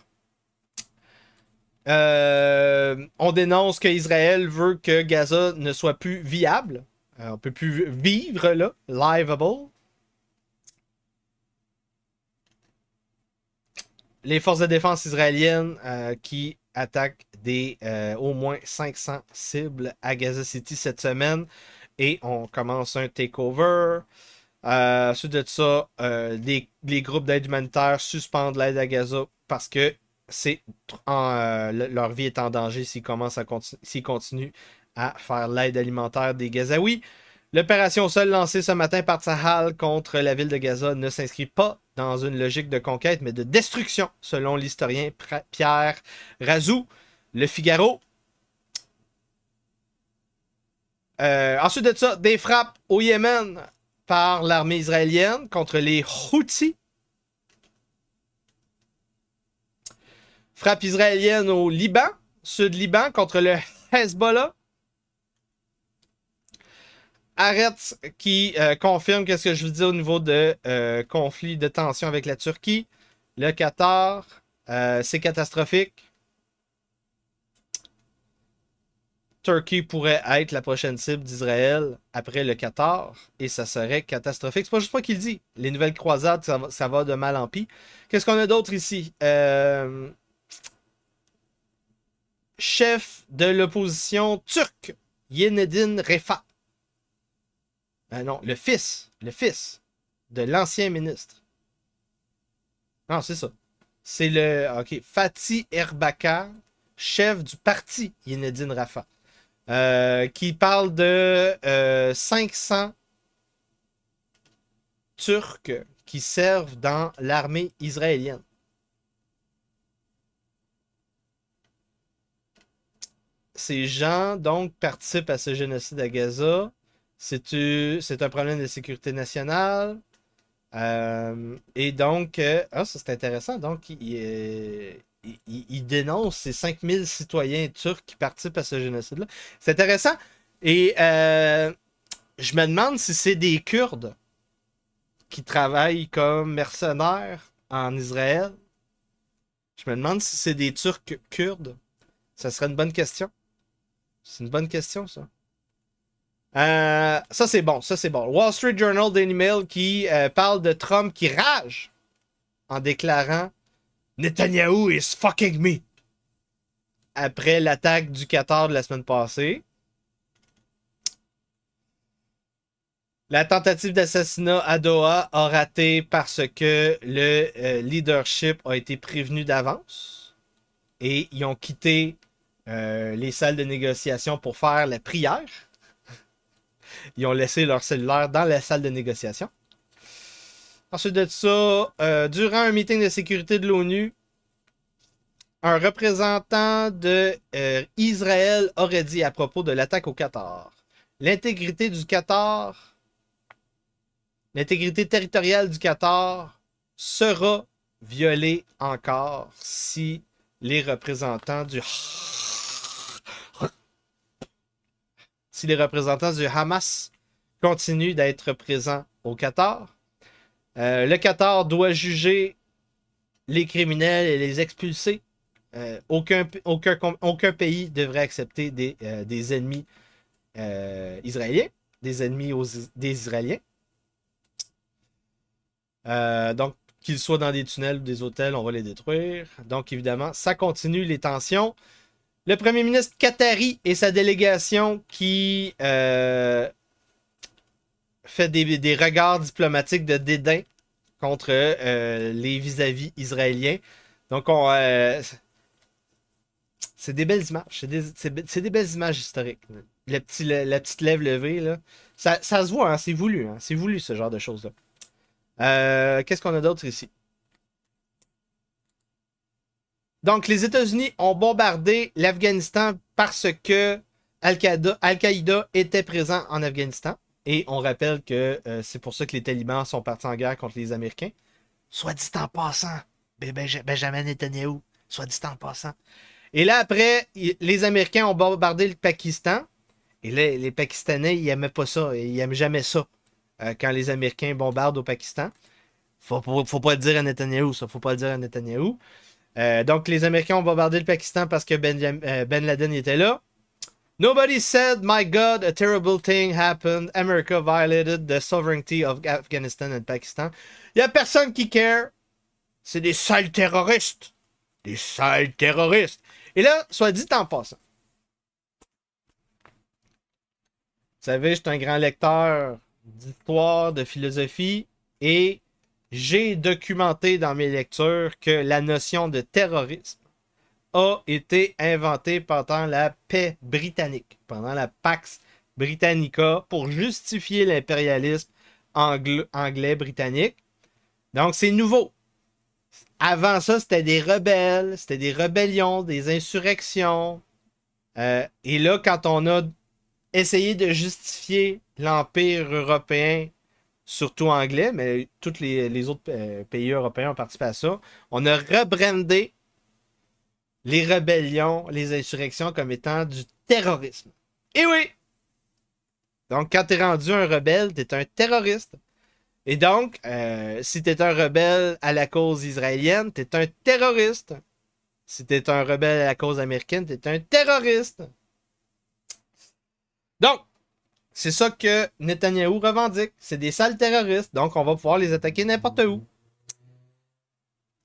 On dénonce qu'Israël veut que Gaza ne soit plus viable. On ne peut plus vivre là, liveable. Les forces de défense israéliennes qui attaquent au moins 500 cibles à Gaza City cette semaine. Et on commence un takeover. Ensuite de ça, les groupes d'aide humanitaire suspendent l'aide à Gaza parce que leur vie est en danger s'ils continuent à faire l'aide alimentaire des Gazaouis. L'opération au sol lancée ce matin par Tsahal contre la ville de Gaza ne s'inscrit pas dans une logique de conquête, mais de destruction, selon l'historien Pierre Razou, Le Figaro. Ensuite de ça, des frappes au Yémen par l'armée israélienne contre les Houthis. Frappe israélienne au Liban, Sud-Liban, contre le Hezbollah. Arrête qui confirme qu'est-ce que je vous dis au niveau de conflit, de tension avec la Turquie. Le Qatar, c'est catastrophique. Turquie pourrait être la prochaine cible d'Israël après le Qatar et ça serait catastrophique. C'est pas juste moi qui le dis. Les nouvelles croisades, ça va de mal en pis. Qu'est-ce qu'on a d'autre ici? Chef de l'opposition turque, Yenedin Refah. Non, le fils de l'ancien ministre. Non, c'est ça. C'est Fatih Erbakan, chef du parti Yenedin Refah, qui parle de 500 Turcs qui servent dans l'armée israélienne. Ces gens, donc, participent à ce génocide à Gaza. C'est un problème de sécurité nationale. Et donc, ça c'est intéressant. Donc, il dénonce ces 5000 citoyens turcs qui participent à ce génocide-là. C'est intéressant. Et je me demande si c'est des Kurdes qui travaillent comme mercenaires en Israël. Je me demande si c'est des Turcs kurdes. Ça serait une bonne question. C'est une bonne question, ça. Ça, c'est bon. Ça, c'est bon. Wall Street Journal, Daily Mail qui parle de Trump qui rage en déclarant Netanyahu is fucking me. Après l'attaque du Qatar de la semaine passée. La tentative d'assassinat à Doha a raté parce que le leadership a été prévenu d'avance et ils ont quitté les salles de négociation pour faire la prière. Ils ont laissé leur cellulaire dans la salle de négociation. Ensuite de ça, durant un meeting de sécurité de l'ONU, un représentant de Israël aurait dit à propos de l'attaque au Qatar, l'intégrité du Qatar, l'intégrité territoriale du Qatar sera violée encore si les représentants du Hamas continuent d'être présents au Qatar. Le Qatar doit juger les criminels et les expulser. Aucun pays devrait accepter des ennemis israéliens, des ennemis des Israéliens. Donc, qu'ils soient dans des tunnels ou des hôtels, on va les détruire. Donc, évidemment, ça continue les tensions. Le premier ministre qatari et sa délégation qui fait des regards diplomatiques de dédain contre les vis-à-vis israéliens. Donc, c'est des belles images. C'est des belles images historiques. La petite lèvre levée, là. Ça se voit, hein, c'est voulu. Hein, c'est voulu, ce genre de choses-là. Qu'est-ce qu'on a d'autre ici? Donc, les États-Unis ont bombardé l'Afghanistan parce que Al-Qaïda était présent en Afghanistan. Et on rappelle que c'est pour ça que les talibans sont partis en guerre contre les Américains. Soit dit en passant, Benjamin Netanyahu, soit dit en passant. Et là, après, les Américains ont bombardé le Pakistan. Et là, les Pakistanais, ils n'aimaient pas ça. Ils n'aiment jamais ça. Quand les Américains bombardent au Pakistan. Faut pas le dire à Netanyahou, ça. Faut pas le dire à Netanyahou. Donc, les Américains ont bombardé le Pakistan parce que Ben Laden était là. Nobody said, my God, a terrible thing happened. America violated the sovereignty of Afghanistan and Pakistan. Il n'y a personne qui care. C'est des sales terroristes. Des sales terroristes. Et là, soit dit en passant. Vous savez, je suis un grand lecteur d'histoire, de philosophie, et j'ai documenté dans mes lectures que la notion de terrorisme a été inventée pendant la paix britannique, pendant la Pax Britannica, pour justifier l'impérialisme anglais-britannique. Donc, c'est nouveau. Avant ça, c'était des rebelles, c'était des rébellions, des insurrections. Et là, quand on a essayé de justifier l'Empire européen, surtout anglais, mais tous les autres pays européens ont participé à ça, on a rebrandé les rébellions, les insurrections comme étant du terrorisme. Et oui! Donc, quand tu es rendu un rebelle, tu es un terroriste. Et donc, si tu es un rebelle à la cause israélienne, tu es un terroriste. Si tu es un rebelle à la cause américaine, tu es un terroriste. Donc, c'est ça que Netanyahou revendique. C'est des sales terroristes. Donc, on va pouvoir les attaquer n'importe où.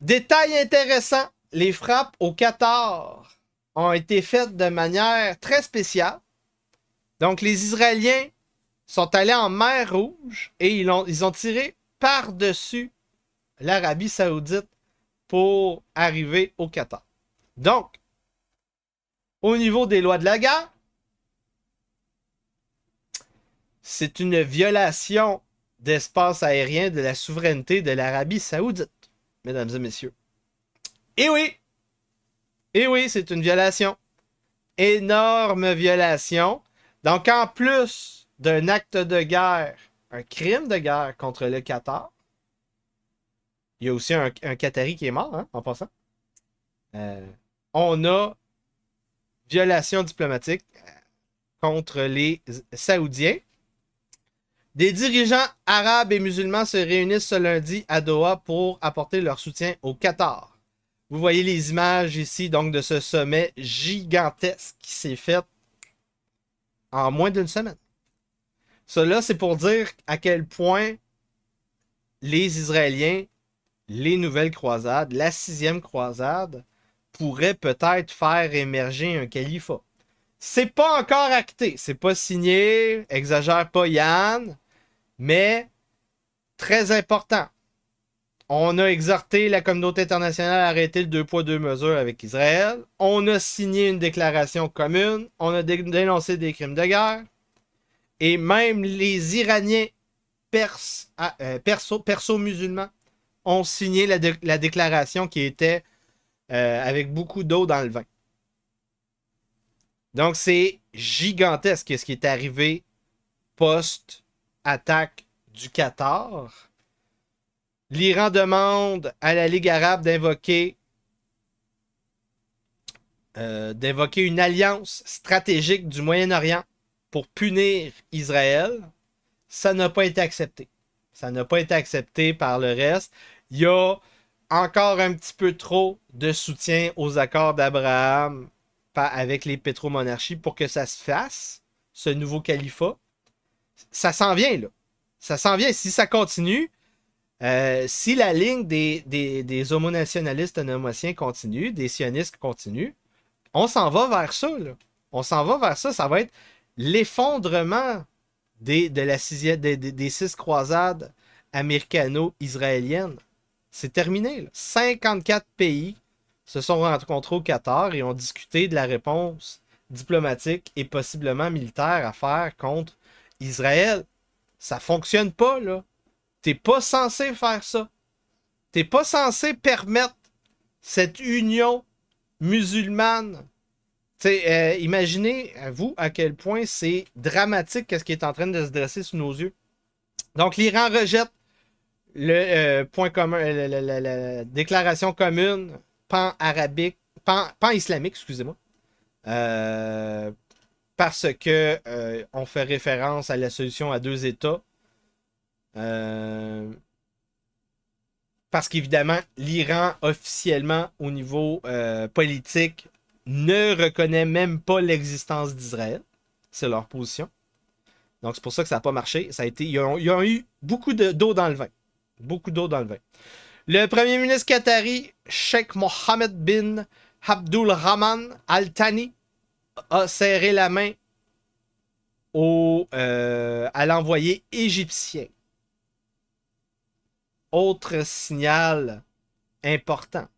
Détail intéressant. Les frappes au Qatar ont été faites de manière très spéciale. Donc, les Israéliens sont allés en mer Rouge et ils ont tiré par-dessus l'Arabie Saoudite pour arriver au Qatar. Donc, au niveau des lois de la guerre, c'est une violation d'espace aérien de la souveraineté de l'Arabie Saoudite, mesdames et messieurs. Et oui, c'est une violation. Énorme violation. Donc, en plus d'un acte de guerre, un crime de guerre contre le Qatar. Il y a aussi un Qatari qui est mort, hein, en passant. On a violation diplomatique contre les Saoudiens. Des dirigeants arabes et musulmans se réunissent ce lundi à Doha pour apporter leur soutien au Qatar. Vous voyez les images ici donc de ce sommet gigantesque qui s'est fait en moins d'une semaine. Cela, c'est pour dire à quel point les Israéliens, les nouvelles croisades, la 6e croisade, pourraient peut-être faire émerger un califat. C'est pas encore acté, c'est pas signé, exagère pas Yann, mais très important. On a exhorté la communauté internationale à arrêter le 2 poids 2 mesures avec Israël. On a signé une déclaration commune. On a dénoncé des crimes de guerre. Et même les Iraniens perso-musulmans ont signé la déclaration qui était avec beaucoup d'eau dans le vin. Donc, c'est gigantesque ce qui est arrivé post-attaque du Qatar. L'Iran demande à la Ligue arabe d'invoquer une alliance stratégique du Moyen-Orient pour punir Israël. Ça n'a pas été accepté. Ça n'a pas été accepté par le reste. Il y a encore un petit peu trop de soutien aux accords d'Abraham avec les pétromonarchies pour que ça se fasse, ce nouveau califat. Ça s'en vient, là. Ça s'en vient. Si ça continue, si la ligne des homonationalistes nomotiens continue, des sionistes continue, on s'en va vers ça, là. On s'en va vers ça. Ça va être l'effondrement des 6 croisades américano-israéliennes. C'est terminé, là. 54 pays se sont rencontrés au Qatar et ont discuté de la réponse diplomatique et possiblement militaire à faire contre Israël. Ça fonctionne pas, là. T'es pas censé faire ça. T'es pas censé permettre cette union musulmane. Imaginez, vous, à quel point c'est dramatique ce qui est en train de se dresser sous nos yeux. Donc, l'Iran rejette le point commun, la déclaration commune pan-arabique, pan-islamique, excusez-moi, parce que on fait référence à la solution à 2 États. Parce qu'évidemment, l'Iran, officiellement, au niveau politique, ne reconnaît même pas l'existence d'Israël. C'est leur position. Donc, c'est pour ça que ça n'a pas marché. Ils ont eu beaucoup d'eau dans le vin. Beaucoup d'eau dans le vin. Le premier ministre qatari, Sheikh Mohammed bin Abdulrahman Al Thani, a serré la main à l'envoyé égyptien. Autre signal important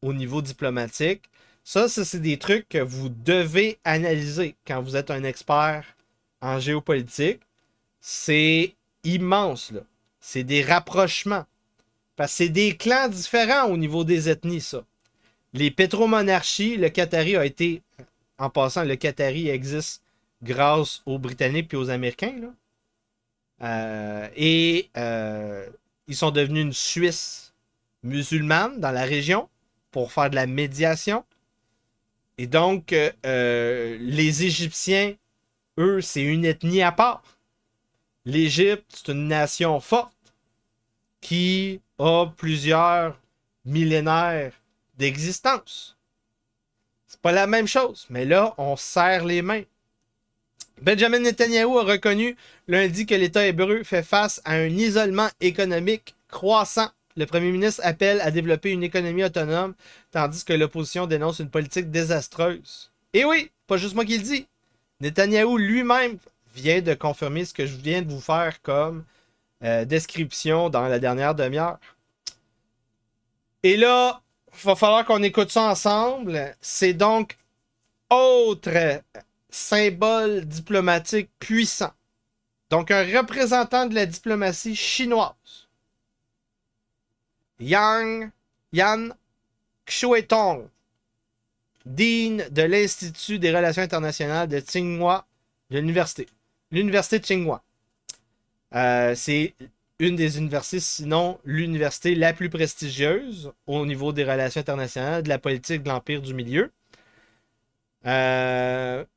au niveau diplomatique. Ça, c'est des trucs que vous devez analyser quand vous êtes un expert en géopolitique. C'est immense, là. C'est des rapprochements. Parce que c'est des clans différents au niveau des ethnies, ça. Les pétromonarchies, le Qatari a été... En passant, le Qatari existe grâce aux Britanniques et aux Américains, là. Ils sont devenus une Suisse musulmane dans la région pour faire de la médiation. Et donc, les Égyptiens, eux, c'est une ethnie à part. L'Égypte, c'est une nation forte qui a plusieurs millénaires d'existence. C'est pas la même chose, mais là, on serre les mains. Benjamin Netanyahou a reconnu lundi que l'État hébreu fait face à un isolement économique croissant. Le premier ministre appelle à développer une économie autonome, tandis que l'opposition dénonce une politique désastreuse. Et oui, pas juste moi qui le dis. Netanyahou lui-même vient de confirmer ce que je viens de vous faire comme description dans la dernière demi-heure. Et là, il va falloir qu'on écoute ça ensemble. C'est donc autre symbole diplomatique puissant. Donc, un représentant de la diplomatie chinoise, Yan Xuetong, dean de l'Institut des relations internationales de Tsinghua de l'université. l'université de Tsinghua. C'est une des universités, sinon l'université la plus prestigieuse au niveau des relations internationales, de la politique de l'Empire du Milieu.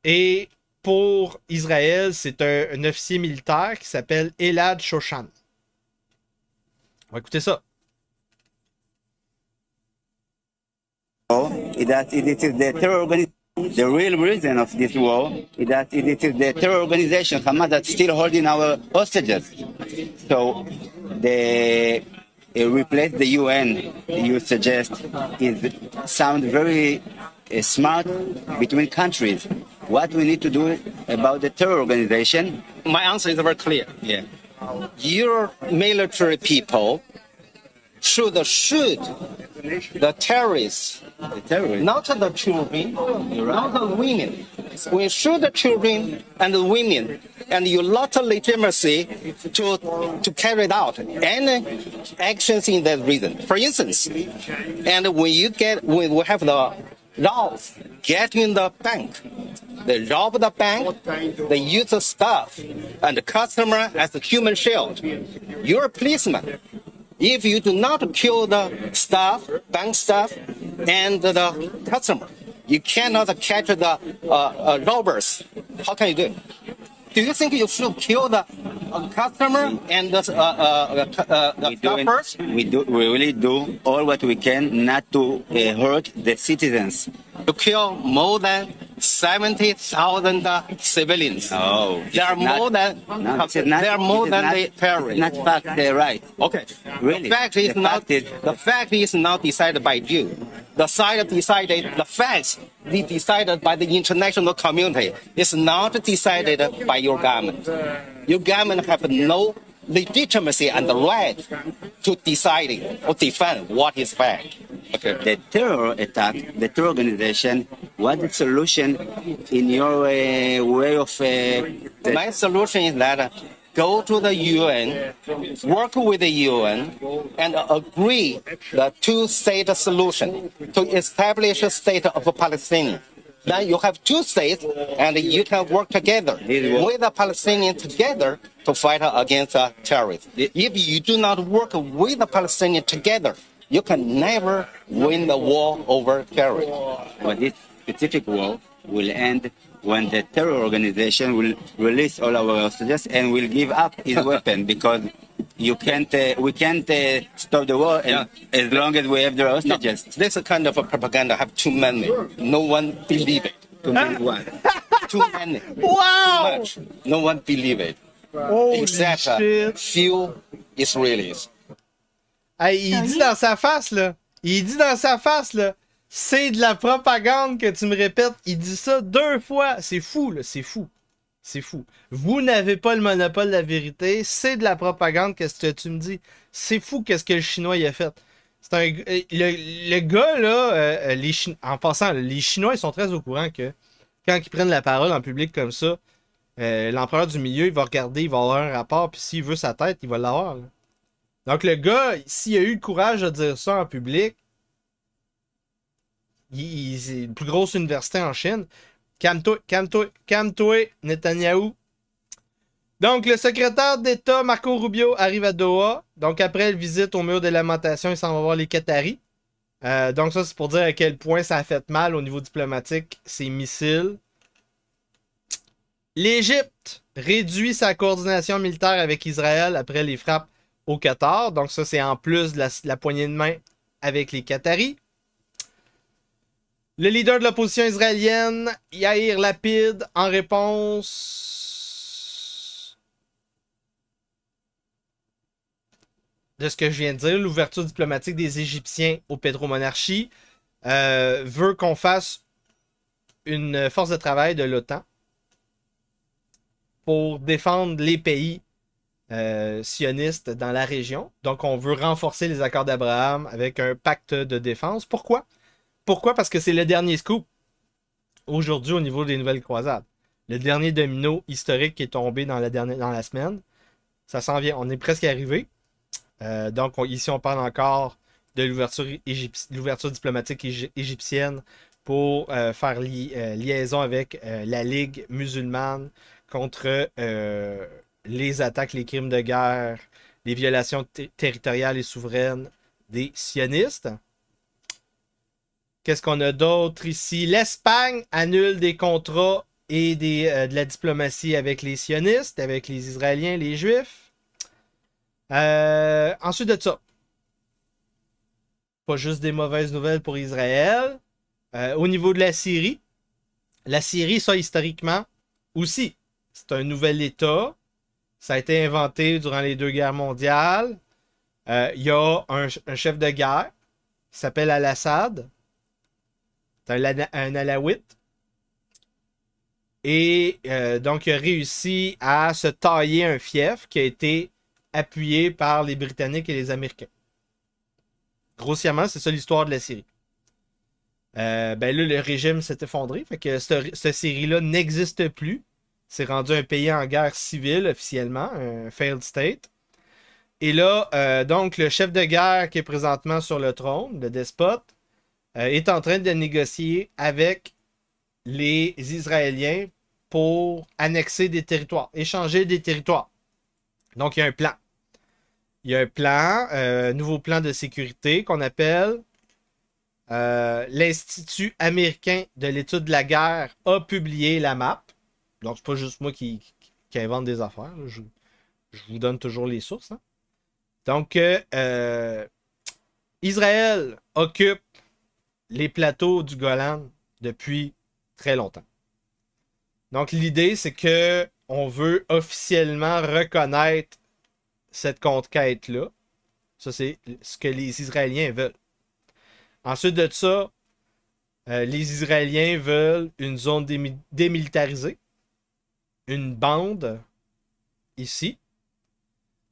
Et pour Israël, c'est un officier militaire qui s'appelle Elad Shoshan. On va écouter ça. That it is the terror organization. The real reason of this war is that it is the terror organization Hamas that's still holding our hostages. So the replace the UN, you suggest, sound very smart between countries. What we need to do about the terror organization? My answer is very clear. Yeah. Your military people should shoot the terrorists, not the children, not the women. We shoot the children and the women, and you lack legitimacy to carry it out any actions in that reason. For instance, and when we have the robbers get in the bank, they rob the bank, they use the staff and the customer as a human shield. You're a policeman. If you do not kill the staff, bank staff, and the customer, you cannot catch the robbers. How can you do it? Do you think you should kill the customer and the staff first? We really do all what we can not to hurt the citizens. To kill more than 70,000 civilians. Oh, there are more than the terrorists. Not fact, they're right. Okay. Really? The fact is not decided by you. The facts is decided by the international community. It's not decided by your government. Your government have no legitimacy and the right to decide or defend what is fact. Okay. The terror attack, the terror organization, what the solution in your way of... My solution is that go to the UN, work with the UN, and agree the two-state solution to establish a state of Palestine. Then you have two states, and you can work together with the Palestinians together to fight against terrorists. If you do not work with the Palestinians together, you can never win the war over terrorism. But this specific war will end when the terror organization will release all our hostages and will give up his weapon, because we can't stop the war as long as we have the hostages. No, this kind of propaganda have too many. No one believe it. Too many one. Too many. Wow! Too much. No one believe it. Holy except shit. Few Israelis. Hey, il dit dans sa face, là. Il dit dans sa face, là. C'est de la propagande que tu me répètes. Il dit ça 2 fois. C'est fou, là. C'est fou. C'est fou. Vous n'avez pas le monopole de la vérité. C'est de la propagande. Qu'est-ce que tu me dis? C'est fou qu'est-ce que le Chinois il a fait. Le gars, là, en passant, les Chinois, ils sont très au courant que quand ils prennent la parole en public comme ça, l'empereur du milieu, il va regarder, il va avoir un rapport, puis s'il veut sa tête, il va l'avoir. Là. Donc le gars, s'il a eu le courage de dire ça en public, c'est une plus grosse université en Chine. Calme-toi, Netanyahou. Donc, le secrétaire d'État Marco Rubio arrive à Doha. Donc, après la visite au mur des lamentations, il s'en va voir les Qataris. Donc, ça, c'est pour dire à quel point ça a fait mal au niveau diplomatique, ces missiles. L'Égypte réduit sa coordination militaire avec Israël après les frappes au Qatar. Donc, ça, c'est en plus de la poignée de main avec les Qataris. Le leader de l'opposition israélienne, Yair Lapid, en réponse de ce que je viens de dire, l'ouverture diplomatique des Égyptiens aux pétromonarchies, veut qu'on fasse une force de travail de l'OTAN pour défendre les pays sionistes dans la région. Donc, on veut renforcer les accords d'Abraham avec un pacte de défense. Pourquoi? Pourquoi? Parce que c'est le dernier scoop aujourd'hui au niveau des nouvelles croisades. Le dernier domino historique qui est tombé dans la semaine. Ça s'en vient. On est presque arrivé. Donc, ici, on parle encore de l'ouverture diplomatique égyptienne pour faire liaison avec la Ligue musulmane contre les attaques, les crimes de guerre, les violations territoriales et souveraines des sionistes. Qu'est-ce qu'on a d'autre ici? L'Espagne annule des contrats et de la diplomatie avec les sionistes, avec les Israéliens, les Juifs. Ensuite de ça, pas juste des mauvaises nouvelles pour Israël. Au niveau de la Syrie, ça historiquement aussi, c'est un nouvel État. Ça a été inventé durant les 2 guerres mondiales. Il y a un chef de guerre qui s'appelle Al-Assad. C'est un Alawite. Et donc, il a réussi à se tailler un fief qui a été appuyé par les Britanniques et les Américains. Grossièrement, c'est ça l'histoire de la Syrie. Ben là, le régime s'est effondré. Fait que cette Syrie-là n'existe plus. C'est rendu un pays en guerre civile officiellement, un failed state. Et là, donc, le chef de guerre qui est présentement sur le trône, le despote, est en train de négocier avec les Israéliens pour annexer des territoires, échanger des territoires. Donc, il y a un plan. Il y a un plan, nouveau plan de sécurité qu'on appelle l'Institut américain de l'étude de la guerre a publié la map. Donc, c'est pas juste moi qui invente des affaires. Je vous donne toujours les sources. Hein. Donc, Israël occupe les plateaux du Golan depuis très longtemps. Donc, l'idée, c'est que on veut officiellement reconnaître cette conquête-là. Ça, c'est ce que les Israéliens veulent. Ensuite de ça, les Israéliens veulent une zone démilitarisée, une bande ici,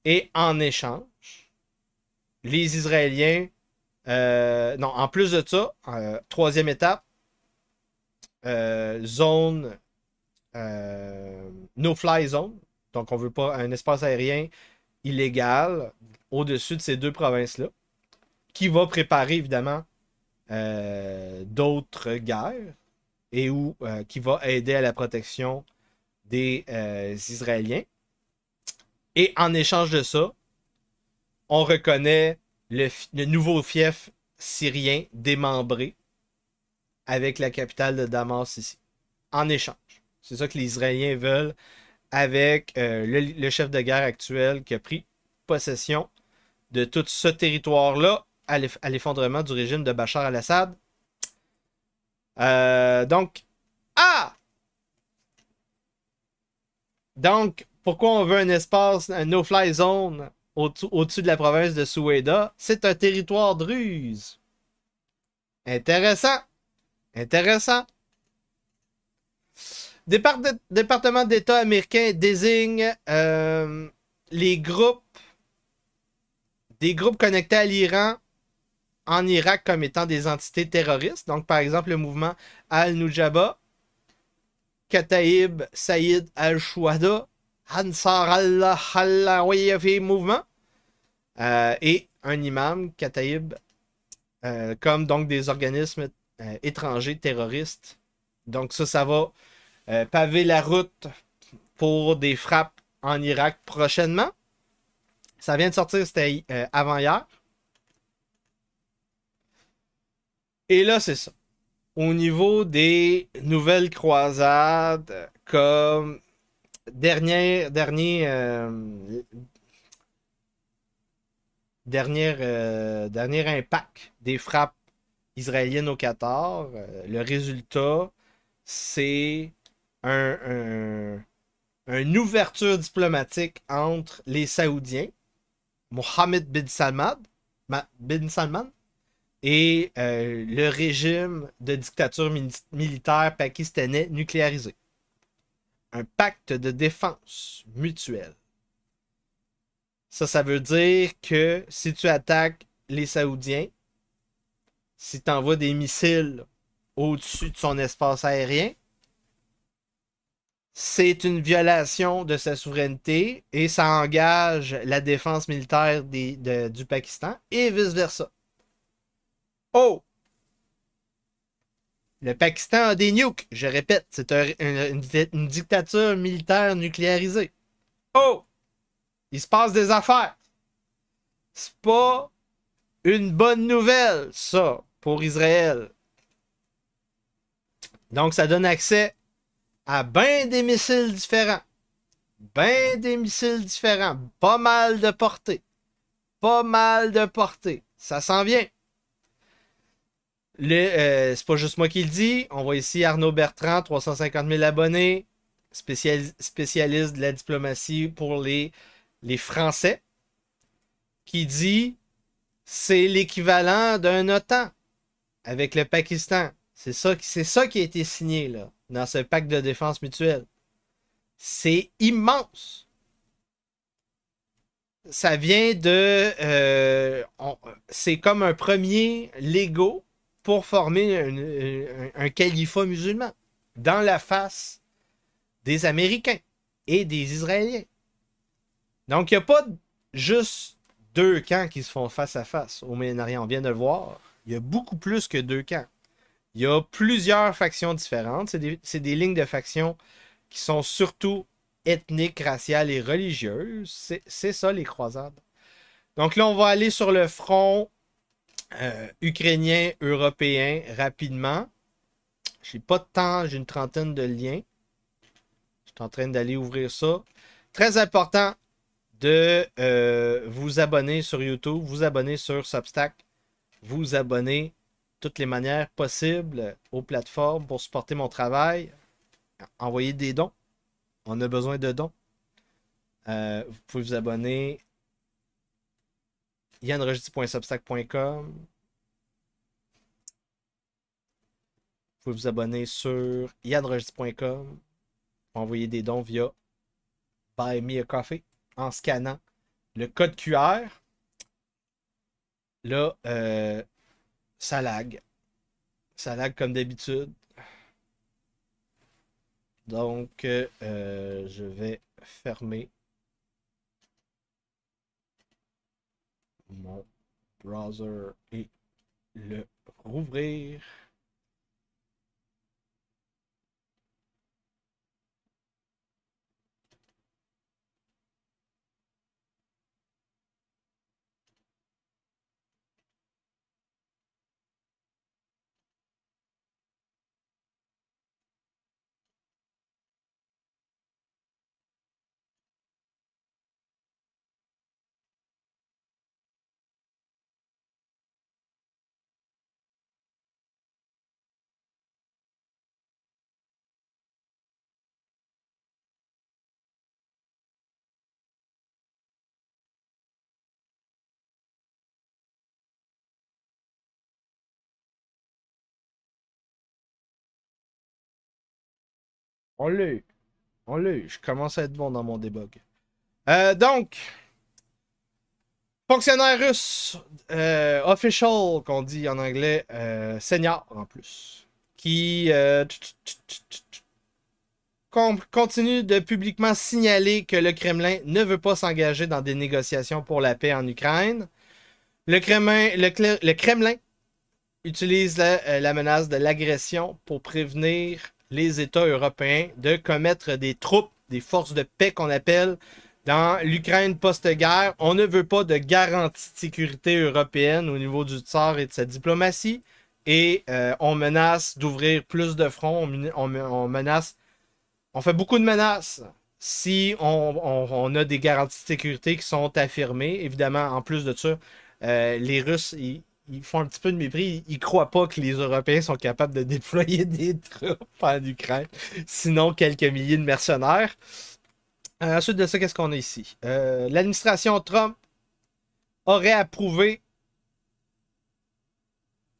et en échange, les Israéliens, non, en plus de ça, troisième étape, zone no-fly zone, donc on veut pas un espace aérien illégal au-dessus de ces 2 provinces-là, qui va préparer évidemment d'autres guerres et qui va aider à la protection des Israéliens. Et en échange de ça, on reconnaît le nouveau fief syrien démembré avec la capitale de Damas ici. En échange. C'est ça que les Israéliens veulent avec le chef de guerre actuel qui a pris possession de tout ce territoire-là à l'effondrement du régime de Bachar al-Assad. Donc, pourquoi on veut un espace, un no-fly zone au-dessus de la province de Soueida? C'est un territoire druze. Intéressant. Intéressant. Département d'État américain désigne des groupes connectés à l'Iran en Irak comme étant des entités terroristes. Donc, par exemple, le mouvement Al-Nujaba, Kataib Saïd Al-Shuhada, Ansar al-Halawi mouvement, et un imam, Kataib, comme donc des organismes étrangers terroristes. Donc ça va paver la route pour des frappes en Irak prochainement. Ça vient de sortir, c'était avant-hier. Et là, c'est ça. Au niveau des nouvelles croisades, comme dernier impact des frappes israéliennes au Qatar, le résultat, c'est une ouverture diplomatique entre les Saoudiens, Mohammed bin Salman, et le régime de dictature militaire pakistanais nucléarisé. Un pacte de défense mutuelle. Ça veut dire que si tu attaques les Saoudiens, si tu envoies des missiles au-dessus de son espace aérien, c'est une violation de sa souveraineté et ça engage la défense militaire du Pakistan et vice-versa. Oh! Le Pakistan a des nukes. Je répète, c'est une dictature militaire nucléarisée. Oh! Il se passe des affaires. C'est pas une bonne nouvelle, ça, pour Israël. Donc, ça donne accès à bien des missiles différents. Ben des missiles différents. Pas mal de portée. Pas mal de portée. Ça s'en vient. C'est pas juste moi qui le dis. On voit ici Arnaud Bertrand, 350 000 abonnés. Spécialiste de la diplomatie pour les Français. Qui dit c'est l'équivalent d'un OTAN avec le Pakistan. C'est ça qui a été signé là, dans ce pacte de défense mutuelle. C'est immense. Ça vient de... c'est comme un premier Lego pour former un califat musulman dans la face des Américains et des Israéliens. Donc, il n'y a pas juste deux camps qui se font face à face au Moyen-Orient. On vient de le voir. Il y a beaucoup plus que deux camps. Il y a plusieurs factions différentes. C'est des lignes de factions qui sont surtout ethniques, raciales et religieuses. C'est ça, les croisades. Donc là, on va aller sur le front ukrainien, européen, rapidement. J'ai pas de temps, j'ai une trentaine de liens. Je suis en train d'aller ouvrir ça. Très important de vous abonner sur YouTube, vous abonner sur Substack, vous abonner de toutes les manières possibles aux plateformes pour supporter mon travail. Envoyer des dons. On a besoin de dons. Vous pouvez vous abonner yanrojdi.substack.com. Vous pouvez vous abonner sur yanrojdi.com. Envoyer des dons via Buy Me a Coffee en scannant le code QR. Là, ça lag. Ça lag comme d'habitude. Donc, je vais fermer mon browser et le rouvrir. On l'a eu. On l'a eu. Je commence à être bon dans mon debug. Donc, fonctionnaire russe, official, qu'on dit en anglais, senior en plus, qui continue de publiquement signaler que le Kremlin ne veut pas s'engager dans des négociations pour la paix en Ukraine. Le Kremlin utilise la menace de l'agression pour prévenir les États européens de commettre des troupes, des forces de paix qu'on appelle, dans l'Ukraine post-guerre. On ne veut pas de garantie de sécurité européenne au niveau du tsar et de sa diplomatie. Et on menace d'ouvrir plus de fronts. On menace... On fait beaucoup de menaces si on a des garanties de sécurité qui sont affirmées. Évidemment, en plus de ça, les Russes... Ils font un petit peu de mépris. Ils ne croient pas que les Européens sont capables de déployer des troupes en Ukraine. Sinon, quelques milliers de mercenaires. Ensuite de ça, qu'est-ce qu'on a ici? L'administration Trump aurait approuvé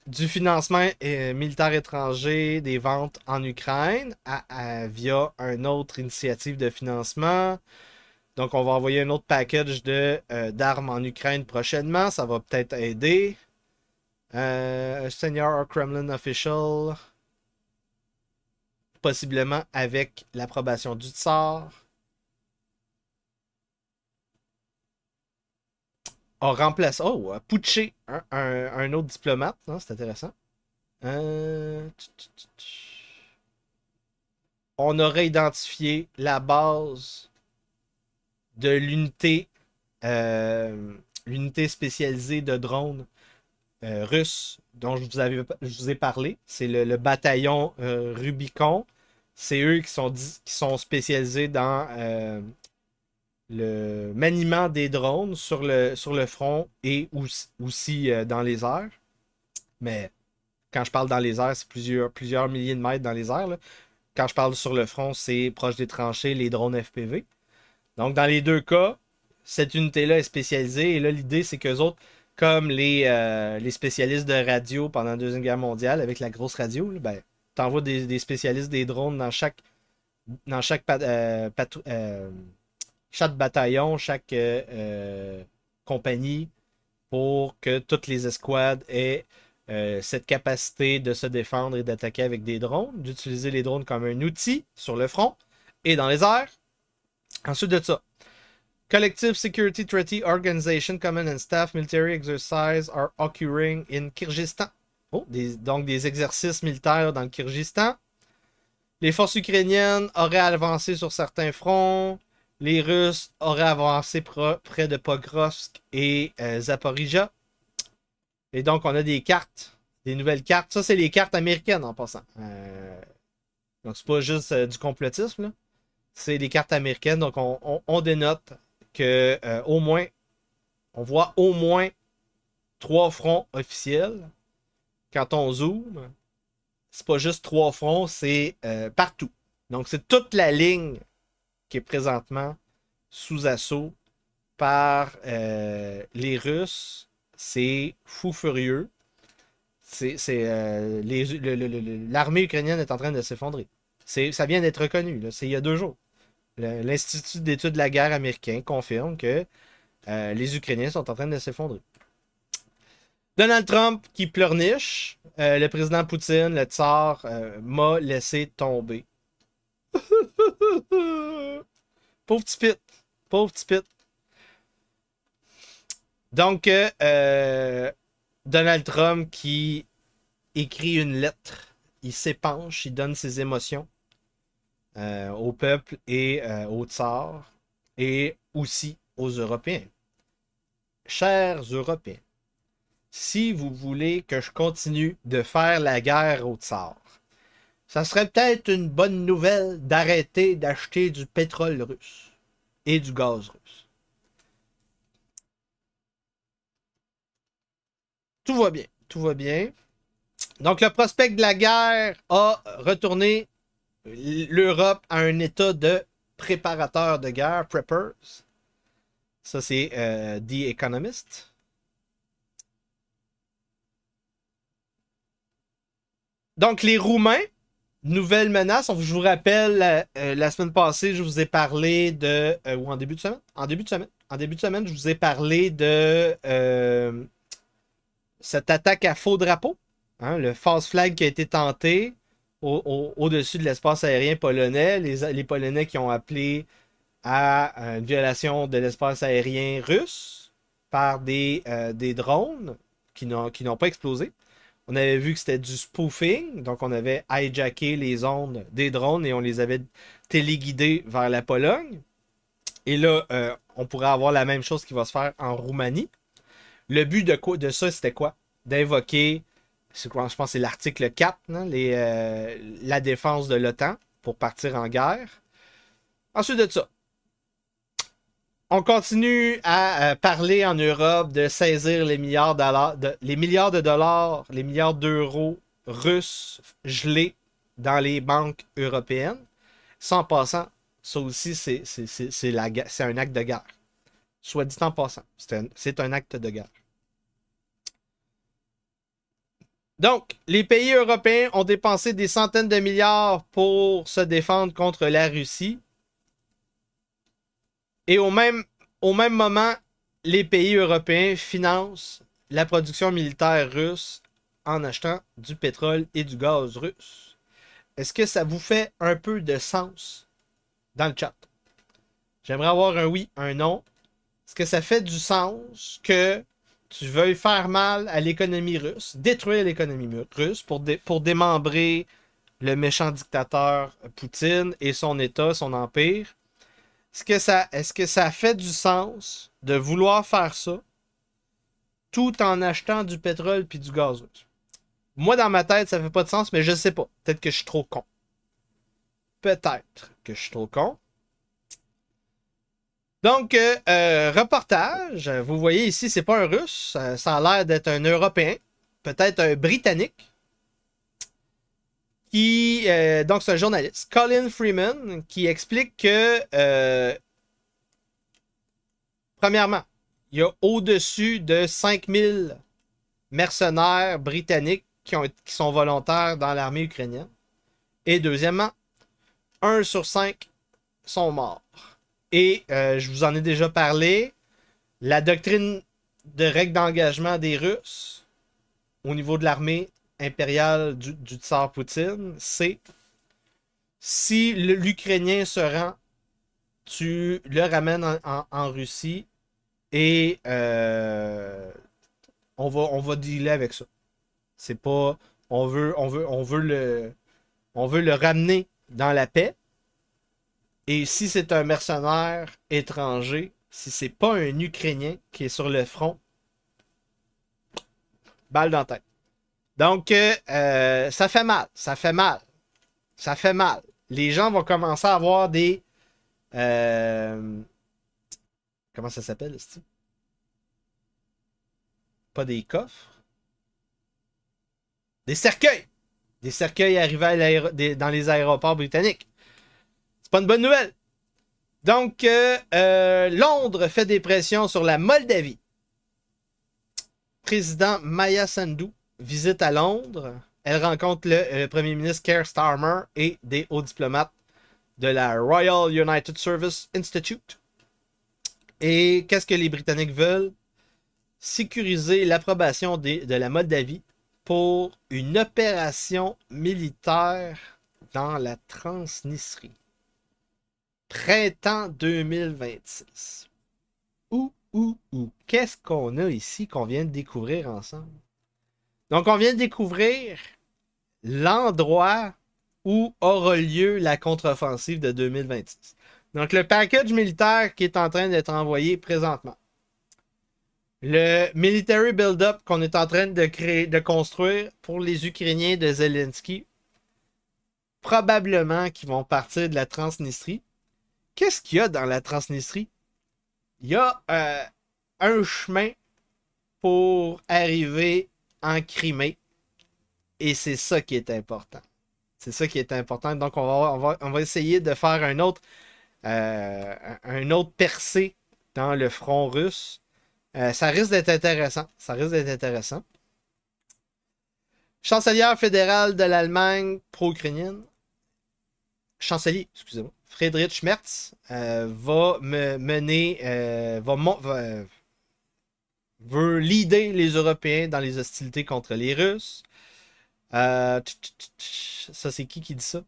du financement militaire étranger des ventes en Ukraine via une autre initiative de financement. Donc, on va envoyer un autre package d'armes en Ukraine prochainement. Ça va peut-être aider. Senior Kremlin official, possiblement avec l'approbation du tsar, a remplacé, a putché un autre diplomate, c'est intéressant. On aurait identifié la base de l'unité spécialisée de drones russe dont je vous ai parlé. C'est le bataillon Rubicon. C'est eux qui sont spécialisés dans le maniement des drones sur le front et aussi dans les airs. Mais quand je parle dans les airs, c'est plusieurs milliers de mètres dans les airs, là. Quand je parle sur le front, c'est proche des tranchées, les drones FPV. Donc, dans les deux cas, cette unité-là est spécialisée. Et là, l'idée, c'est qu'eux autres, comme les spécialistes de radio pendant la Deuxième Guerre mondiale, avec la grosse radio, là, ben, t'envoies des spécialistes des drones dans chaque bataillon, chaque compagnie, pour que toutes les escouades aient cette capacité de se défendre et d'attaquer avec des drones, d'utiliser les drones comme un outil sur le front et dans les airs. Ensuite de ça, Collective Security Treaty Organization Command and Staff Military Exercise are occurring in Kyrgyzstan. Donc des exercices militaires dans le Kyrgyzstan. Les forces ukrainiennes auraient avancé sur certains fronts. Les Russes auraient avancé près de Pokrovsk et Zaporizhzhia. Et donc, on a des cartes, des nouvelles cartes. Ça, c'est les cartes américaines en passant. Donc, c'est pas juste du complotisme, là. C'est des cartes américaines. Donc, on dénote que au moins, on voit au moins 3 fronts officiels. Quand on zoome, c'est pas juste 3 fronts, c'est partout. Donc, c'est toute la ligne qui est présentement sous assaut par les Russes. C'est fou furieux. L'armée ukrainienne est en train de s'effondrer. Ça vient d'être reconnu. C'est il y a 2 jours. L'Institut d'études de la guerre américain confirme que les Ukrainiens sont en train de s'effondrer. Donald Trump qui pleurniche. Le président Poutine, le tsar, m'a laissé tomber. Pauvre petit pit. Pauvre petit pit. Donc, Donald Trump qui écrit une lettre, il s'épanche, il donne ses émotions au peuple et au tsar et aussi aux Européens. Chers Européens, si vous voulez que je continue de faire la guerre au tsar, ça serait peut-être une bonne nouvelle d'arrêter d'acheter du pétrole russe et du gaz russe. Tout va bien, tout va bien. Donc, le prospect de la guerre a retourné l'Europe à un état de préparateur de guerre, preppers. Ça, c'est The Economist. Donc, les Roumains, nouvelle menace. Je vous rappelle, la semaine passée, je vous ai parlé de... ou en début de semaine? En début de semaine. En début de semaine, je vous ai parlé de... cette attaque à faux drapeau, hein, le false flag qui a été tenté au-dessus de l'espace aérien polonais, les Polonais qui ont appelé à une violation de l'espace aérien russe par des drones qui n'ont pas explosé. On avait vu que c'était du spoofing, donc on avait hijacké les ondes des drones et on les avait téléguidés vers la Pologne. Et là, on pourrait avoir la même chose qui va se faire en Roumanie. Le but de ça, c'était quoi? D'invoquer, je pense que c'est l'article 4, hein, la défense de l'OTAN pour partir en guerre. Ensuite de ça, on continue à parler en Europe de saisir les milliards de dollars, les milliards d'euros russes gelés dans les banques européennes. Sans passant, ça aussi, c'est un acte de guerre. Soit dit en passant, c'est un acte de guerre. Donc, les pays européens ont dépensé des centaines de milliards pour se défendre contre la Russie. Et au même moment, les pays européens financent la production militaire russe en achetant du pétrole et du gaz russe. Est-ce que ça vous fait un peu de sens dans le chat? J'aimerais avoir un oui, un non. Est-ce que ça fait du sens que tu veuilles faire mal à l'économie russe, détruire l'économie russe pour démembrer le méchant dictateur Poutine et son État, son empire. Est-ce que ça fait du sens de vouloir faire ça tout en achetant du pétrole puis du gaz russe? Moi, dans ma tête, ça fait pas de sens, mais je sais pas. Peut-être que je suis trop con. Peut-être que je suis trop con. Donc, reportage. Vous voyez ici, c'est pas un Russe. Ça a l'air d'être un Européen. Peut-être un Britannique. Donc, c'est un journaliste. Colin Freeman, qui explique que, premièrement, il y a au-dessus de 5000 mercenaires britanniques qui sont volontaires dans l'armée ukrainienne. Et deuxièmement, 1 sur 5 sont morts. Et je vous en ai déjà parlé, la doctrine de règle d'engagement des Russes au niveau de l'armée impériale du tsar Poutine, c'est si l'Ukrainien se rend, tu le ramènes en Russie et on va dealer avec ça. C'est pas on veut le ramener dans la paix. Et si c'est un mercenaire étranger, si c'est pas un Ukrainien qui est sur le front, balle dans la tête. Donc, ça fait mal. Ça fait mal. Ça fait mal. Les gens vont commencer à avoir des... comment ça s'appelle, ce type? Pas des coffres. Des cercueils. Des cercueils arrivés dans les aéroports britanniques. C'est pas une bonne nouvelle. Donc, Londres fait des pressions sur la Moldavie. Président Maya Sandu visite à Londres. Elle rencontre le premier ministre Keir Starmer et des hauts diplomates de la Royal United Service Institute. Et qu'est-ce que les Britanniques veulent? Sécuriser l'approbation de la Moldavie pour une opération militaire dans la Transnistrie. Printemps 2026. Qu'est-ce qu'on a ici qu'on vient de découvrir ensemble? Donc, on vient de découvrir l'endroit où aura lieu la contre-offensive de 2026. Donc, le package militaire qui est en train d'être envoyé présentement. Le military build-up qu'on est en train de construire pour les Ukrainiens de Zelensky. Probablement qu'ils vont partir de la Transnistrie. Qu'est-ce qu'il y a dans la Transnistrie? Il y a un chemin pour arriver en Crimée. Et c'est ça qui est important. C'est ça qui est important. Donc, on va essayer de faire un autre percée dans le front russe. Ça risque d'être intéressant. Ça risque d'être intéressant. Chancelière fédérale de l'Allemagne pro-ukrainienne. Chancelier, excusez-moi. Friedrich Merz veut leader les Européens dans les hostilités contre les Russes. Ça, c'est qui dit ça?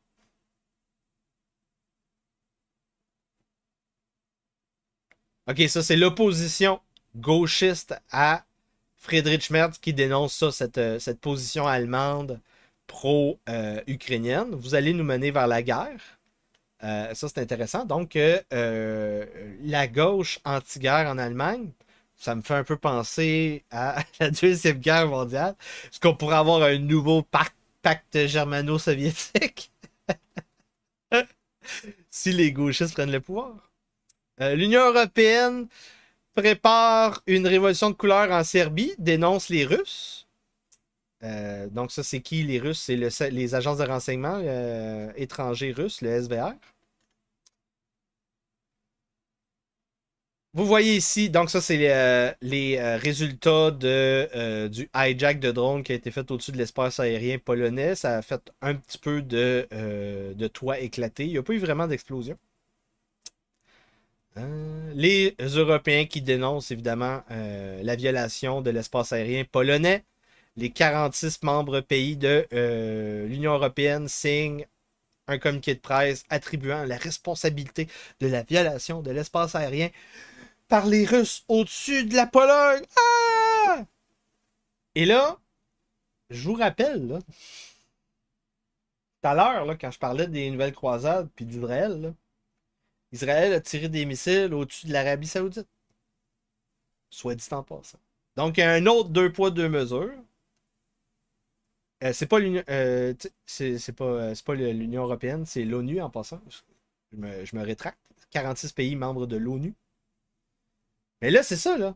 Ok, ça, c'est l'opposition gauchiste à Friedrich Merz qui dénonce ça, cette position allemande pro-ukrainienne. Vous allez nous mener vers la guerre. Ça, c'est intéressant. Donc, la gauche anti-guerre en Allemagne, ça me fait un peu penser à la Deuxième Guerre mondiale. Est-ce qu'on pourrait avoir un nouveau pacte germano-soviétique? Si les gauchistes prennent le pouvoir. L'Union européenne prépare une révolution de couleur en Serbie, dénonce les Russes. Donc ça, c'est qui les Russes? C'est les agences de renseignement étrangers russes, le SVR. Vous voyez ici, donc ça, c'est les résultats du hijack de drone qui a été fait au-dessus de l'espace aérien polonais. Ça a fait un petit peu de toit éclaté. Il n'y a pas eu vraiment d'explosion. Les Européens qui dénoncent évidemment la violation de l'espace aérien polonais. Les 46 membres pays de l'Union européenne signent un communiqué de presse attribuant la responsabilité de la violation de l'espace aérien par les Russes au-dessus de la Pologne. Ah! Et là, je vous rappelle, là, tout à l'heure, là, quand je parlais des nouvelles croisades puis d'Israël, là, Israël a tiré des missiles au-dessus de l'Arabie Saoudite. Soit dit en passant. Donc, il y a un autre 2 poids, 2 mesures. C'est pas l'Union l'Union européenne, c'est l'ONU en passant. Je me rétracte. 46 pays membres de l'ONU. Mais là, c'est ça, là.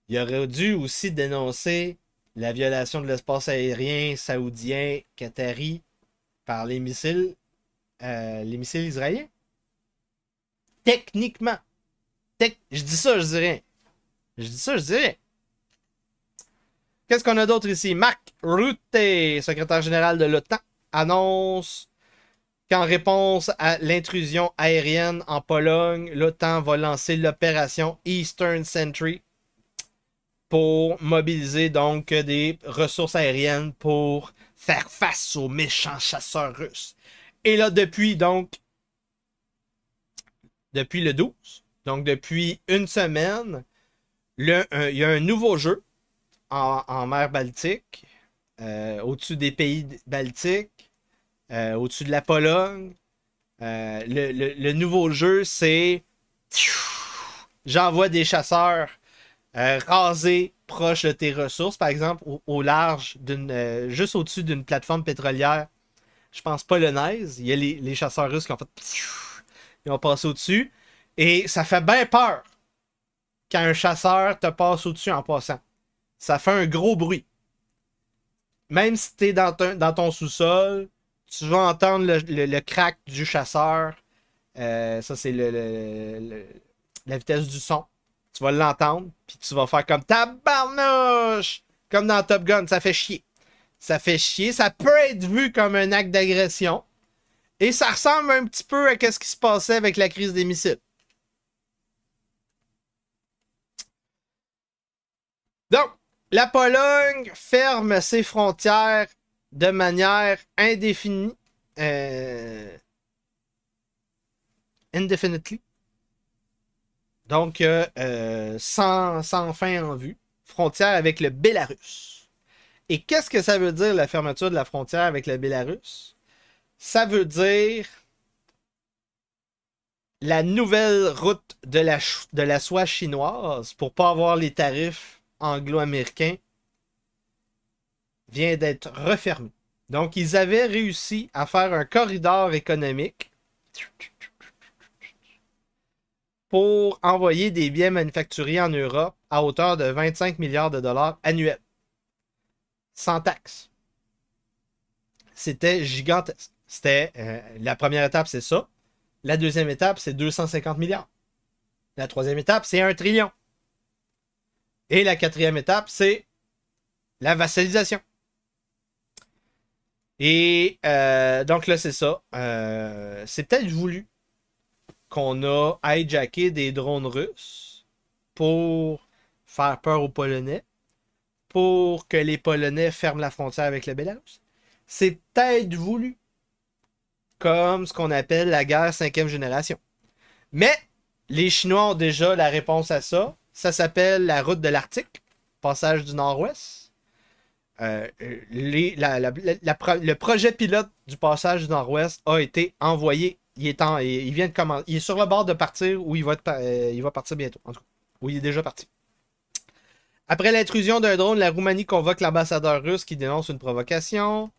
Il aurait dû aussi dénoncer la violation de l'espace aérien saoudien, qatari, par les missiles israéliens. Techniquement. Je dis ça, je dis rien. Je dis ça, je dis rien. Qu'est-ce qu'on a d'autre ici? Mark Rutte, secrétaire général de l'OTAN, annonce qu'en réponse à l'intrusion aérienne en Pologne, l'OTAN va lancer l'opération Eastern Sentry pour mobiliser donc des ressources aériennes pour faire face aux méchants chasseurs russes. Et là, depuis le 12, donc depuis une semaine, il y a un nouveau jeu en mer Baltique, au-dessus des pays baltiques, au-dessus de la Pologne. Le nouveau jeu, c'est j'envoie des chasseurs raser proche de tes ressources, par exemple au large, juste au-dessus d'une plateforme pétrolière, je pense polonaise. Il y a les chasseurs russes qui ont fait ils ont passé au-dessus. Et ça fait bien peur quand un chasseur te passe au-dessus en passant. Ça fait un gros bruit. Même si tu es dans ton sous-sol, tu vas entendre le crack du chasseur. Ça, c'est la vitesse du son. Tu vas l'entendre, puis tu vas faire comme tabarnouche! Comme dans Top Gun, ça fait chier. Ça fait chier. Ça peut être vu comme un acte d'agression. Et ça ressemble un petit peu à ce qui se passait avec la crise des missiles. Donc, la Pologne ferme ses frontières de manière indéfinie. Indefinitely. Donc, sans fin en vue. Frontière avec le Bélarus. Et qu'est-ce que ça veut dire, la fermeture de la frontière avec le Bélarus? Ça veut dire la nouvelle route de la soie chinoise pour ne pas avoir les tarifs anglo-américains vient d'être refermée. Donc, ils avaient réussi à faire un corridor économique pour envoyer des biens manufacturiers en Europe à hauteur de 25 milliards de dollars annuels. Sans taxes. C'était gigantesque. La première étape, c'est ça. La deuxième étape, c'est 250 milliards. La troisième étape, c'est 1 trillion. Et la quatrième étape, c'est la vassalisation. Et donc là, c'est ça. C'est peut-être voulu qu'on a hijacké des drones russes pour faire peur aux Polonais, pour que les Polonais ferment la frontière avec le Bélarus. C'est peut-être voulu comme ce qu'on appelle la guerre 5e génération. Mais les Chinois ont déjà la réponse à ça. Ça s'appelle la route de l'Arctique, passage du Nord-Ouest. Le projet pilote du passage du Nord-Ouest a été envoyé. Il est sur le bord de partir ou il va partir bientôt. En tout cas, ou il est déjà parti. Après l'intrusion d'un drone, la Roumanie convoque l'ambassadeur russe qui dénonce une provocation.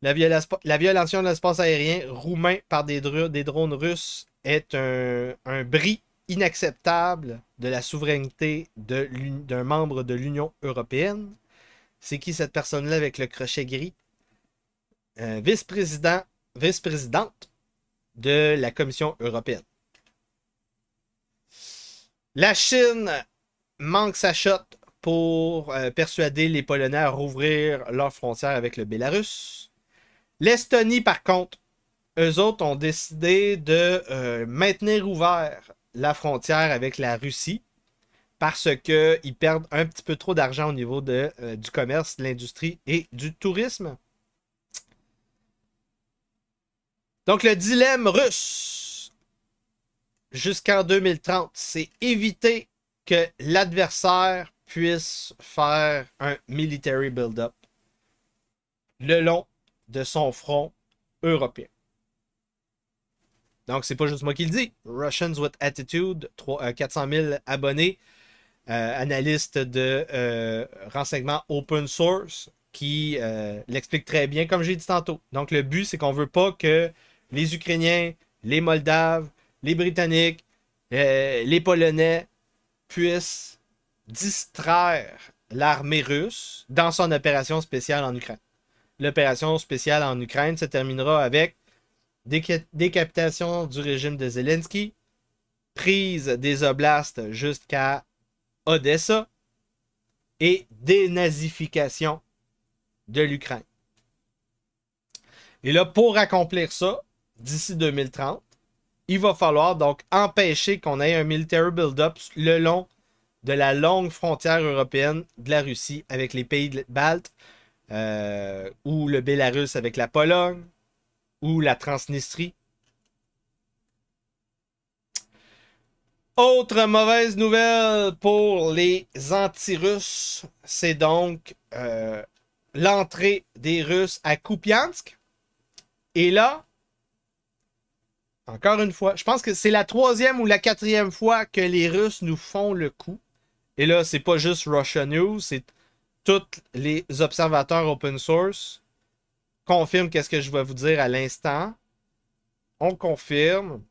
La violation de l'espace aérien roumain par des drones russes est un bris inacceptable de la souveraineté d'un membre de l'Union européenne. C'est qui cette personne-là avec le crochet gris? Vice-présidente de la Commission européenne. La Chine manque sa shot pour persuader les Polonais à rouvrir leurs frontières avec le Bélarus. L'Estonie, par contre, eux autres ont décidé de maintenir ouvert la frontière avec la Russie parce qu'ils perdent un petit peu trop d'argent au niveau du commerce, de l'industrie et du tourisme. Donc, le dilemme russe jusqu'en 2030, c'est éviter que l'adversaire puisse faire un military build-up le long de son front européen. Donc, c'est pas juste moi qui le dis. Russians with Attitude, 400 000 abonnés, analyste de renseignements open source, qui l'explique très bien, comme j'ai dit tantôt. Donc, le but, c'est qu'on veut pas que les Ukrainiens, les Moldaves, les Britanniques, les Polonais puissent distraire l'armée russe dans son opération spéciale en Ukraine. L'opération spéciale en Ukraine se terminera avec décapitation du régime de Zelensky, prise des oblasts jusqu'à Odessa et dénazification de l'Ukraine. Et là, pour accomplir ça, d'ici 2030, il va falloir donc empêcher qu'on ait un military build-up le long de la longue frontière européenne de la Russie avec les pays baltes, ou le Bélarus avec la Pologne, ou la Transnistrie. Autre mauvaise nouvelle pour les anti-russes, c'est donc l'entrée des Russes à Kupiansk. Et là, encore une fois, je pense que c'est la 3e ou la 4e fois que les Russes nous font le coup. Et là, c'est pas juste Russia News, c'est tous les observateurs open source confirment qu'est-ce que je vais vous dire à l'instant. On confirme.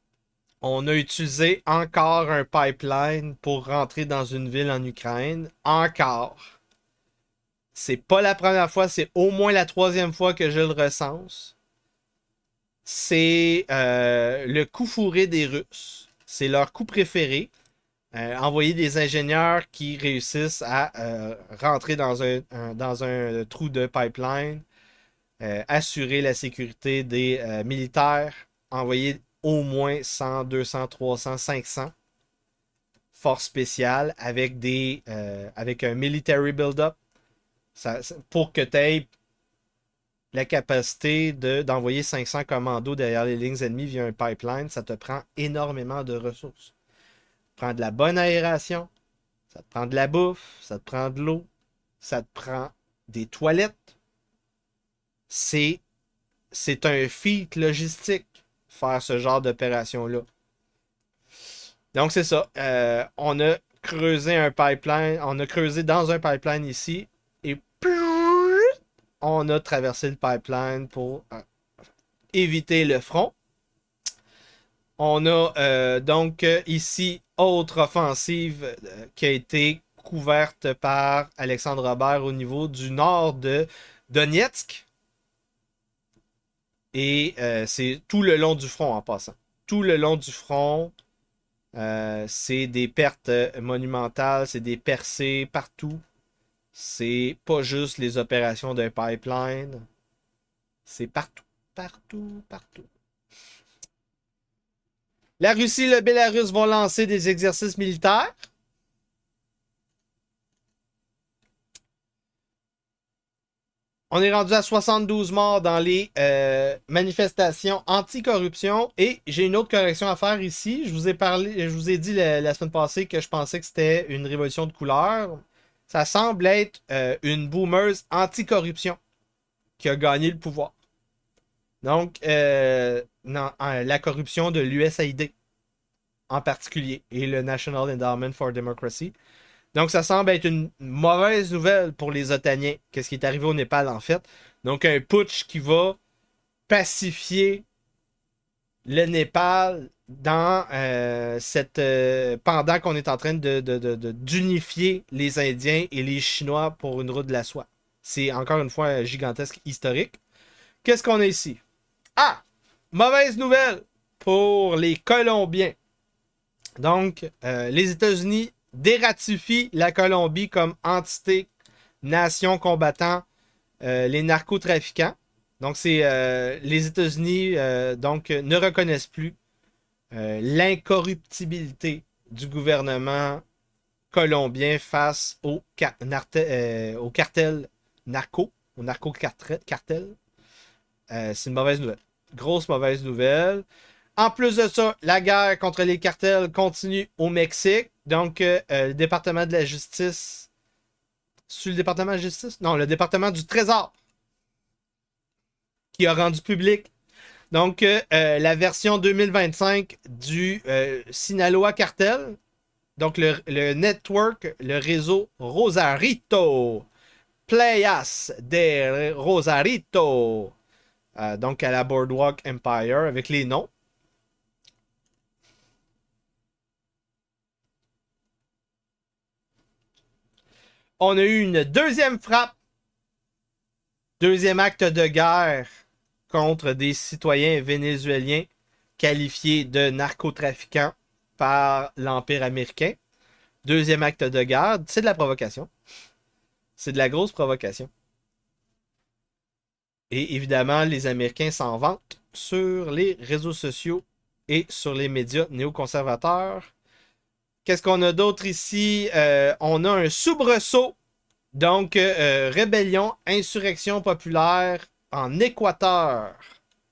On a utilisé encore un pipeline pour rentrer dans une ville en Ukraine. Encore. C'est pas la première fois, c'est au moins la 3e fois que je le recense. C'est le coup fourré des Russes. C'est leur coup préféré. Envoyer des ingénieurs qui réussissent à rentrer dans un trou de pipeline, assurer la sécurité des militaires, envoyer au moins 100, 200, 300, 500 forces spéciales avec un military build-up pour que tu aies la capacité d'envoyer 500 commandos derrière les lignes ennemies via un pipeline. Ça te prend énormément de ressources. Ça te prend de la bonne aération, ça te prend de la bouffe, ça te prend de l'eau, ça te prend des toilettes. C'est un feat logistique faire ce genre d'opération-là. Donc c'est ça. On a creusé un pipeline, on a creusé dans un pipeline ici et on a traversé le pipeline pour éviter le front. On a donc ici autre offensive qui a été couverte par Alexandre Robert au niveau du nord de Donetsk. Et c'est tout le long du front en passant. Tout le long du front, c'est des pertes monumentales, c'est des percées partout. C'est pas juste les opérations d'un pipeline. C'est partout, partout, partout. La Russie et le Bélarus vont lancer des exercices militaires. On est rendu à 72 morts dans les manifestations anti-corruption. Et j'ai une autre correction à faire ici. Je vous ai dit la semaine passée que je pensais que c'était une révolution de couleur. Ça semble être une boomeuse anti-corruption qui a gagné le pouvoir. Donc, la corruption de l'USAID en particulier et le National Endowment for Democracy. Donc, ça semble être une mauvaise nouvelle pour les Otaniens. Qu'est-ce qui est arrivé au Népal, en fait? Donc, un putsch qui va pacifier le Népal dans pendant qu'on est en train d'unifier les Indiens et les Chinois pour une route de la soie. C'est encore une fois un gigantesque historique. Qu'est-ce qu'on a ici? Ah! Mauvaise nouvelle pour les Colombiens. Donc, les États-Unis dératifient la Colombie comme entité, nation combattant les narcotrafiquants. Donc, les États-Unis ne reconnaissent plus l'incorruptibilité du gouvernement colombien face au cartel narco, au narco-cartel. C'est une mauvaise nouvelle. Grosse mauvaise nouvelle. En plus de ça, la guerre contre les cartels continue au Mexique. Donc, le département de la justice C'est le département de justice? Non, le département du Trésor qui a rendu public. Donc, la version 2025 du Sinaloa Cartel. Donc, le network, le réseau Rosarito. Playas de Rosarito. Donc, à la Boardwalk Empire avec les noms. On a eu une deuxième frappe. Deuxième acte de guerre contre des citoyens vénézuéliens qualifiés de narcotrafiquants par l'Empire américain. Deuxième acte de guerre. C'est de la provocation. C'est de la grosse provocation. Et évidemment, les Américains s'en vantent sur les réseaux sociaux et sur les médias néoconservateurs. Qu'est-ce qu'on a d'autre ici? On a un soubresaut. Donc, rébellion, insurrection populaire en Équateur.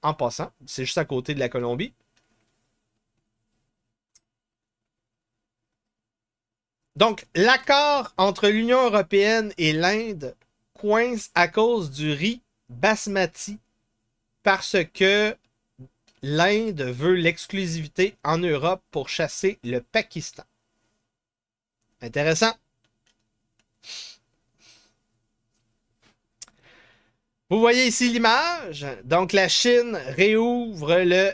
En passant, c'est juste à côté de la Colombie. Donc, l'accord entre l'Union européenne et l'Inde coince à cause du riz basmati parce que l'Inde veut l'exclusivité en Europe pour chasser le Pakistan. Intéressant. Vous voyez ici l'image. Donc, la Chine réouvre le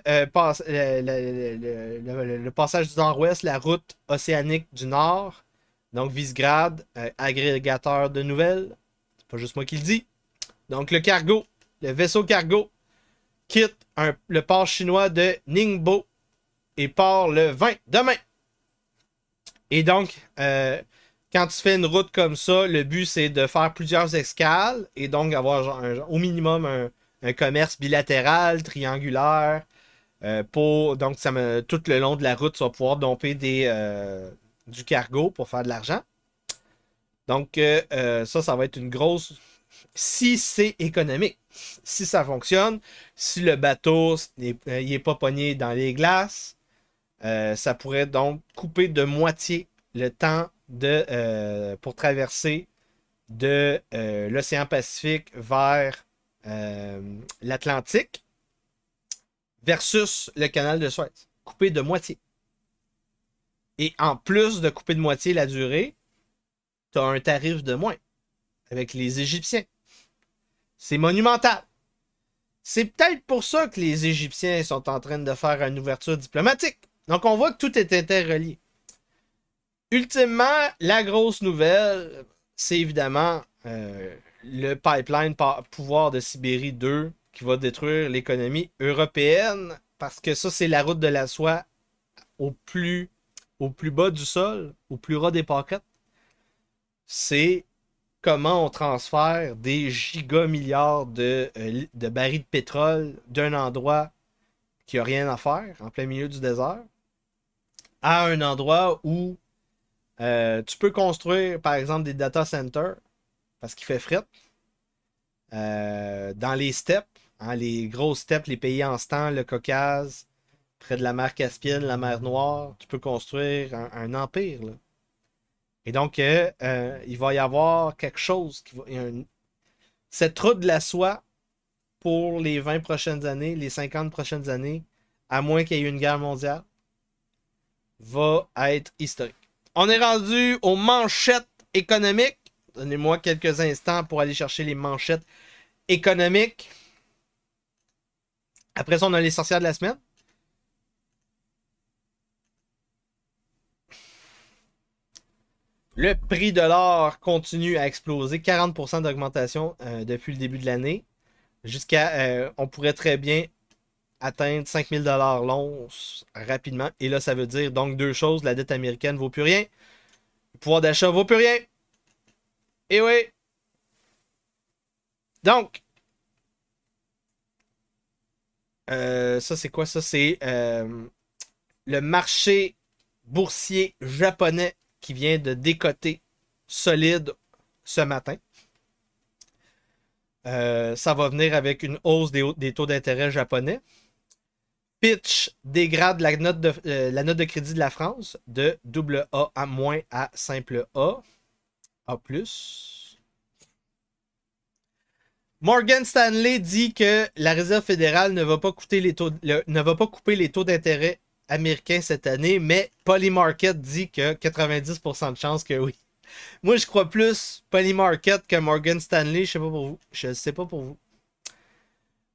passage du Nord-Ouest, la route océanique du Nord. Donc, Visegrad, agrégateur de nouvelles. C'est pas juste moi qui le dis. Donc, le cargo, le vaisseau cargo, quitte le port chinois de Ningbo et part le 20 demain. Et donc, quand tu fais une route comme ça, le but, c'est de faire plusieurs escales et donc avoir au minimum un commerce bilatéral, triangulaire. Donc, tout le long de la route, tu vas pouvoir domper du cargo pour faire de l'argent. Donc, ça va être une grosse... Si c'est économique, si ça fonctionne, si le bateau n'est pas pogné dans les glaces, ça pourrait donc couper de moitié le temps pour traverser de l'océan Pacifique vers l'Atlantique versus le canal de Suez. Couper de moitié. Et en plus de couper de moitié la durée, tu as un tarif de moins avec les Égyptiens. C'est monumental. C'est peut-être pour ça que les Égyptiens sont en train de faire une ouverture diplomatique. Donc, on voit que tout est interrelié. Ultimement, la grosse nouvelle, c'est évidemment le pipeline pouvoir de Sibérie 2 qui va détruire l'économie européenne parce que ça, c'est la route de la soie au plus bas du sol, au plus ras des pâquerettes. C'est comment on transfère des gigamilliards de barils de pétrole d'un endroit qui n'a rien à faire, en plein milieu du désert, à un endroit où tu peux construire, par exemple, des data centers, parce qu'il fait fret, dans les steppes, hein, les grosses steppes, les pays en stand, le Caucase, près de la mer Caspienne, la mer Noire, tu peux construire un empire, là. Et donc, il va y avoir quelque chose cette route de la soie, pour les 20 prochaines années, les 50 prochaines années, à moins qu'il y ait une guerre mondiale, va être historique. On est rendu aux manchettes économiques. Donnez-moi quelques instants pour aller chercher les manchettes économiques. Après ça, on a les sorcières de la semaine. Le prix de l'or continue à exploser. 40% d'augmentation depuis le début de l'année. Jusqu'à, on pourrait très bien atteindre 5000 $ l'once rapidement. Et là, ça veut dire donc deux choses. La dette américaine ne vaut plus rien. Le pouvoir d'achat ne vaut plus rien. Et oui. Donc, ça c'est quoi? Ça c'est le marché boursier japonais qui vient de décoter solide ce matin. Ça va venir avec une hausse des taux d'intérêt japonais. Fitch dégrade la note de crédit de la France de AA- à simple A, A+. Morgan Stanley dit que la Réserve fédérale ne va pas couper les taux d'intérêt américains cette année, mais Polymarket dit que 90% de chances que oui. Moi, je crois plus Polymarket que Morgan Stanley. Je sais pas pour vous. Je sais pas pour vous.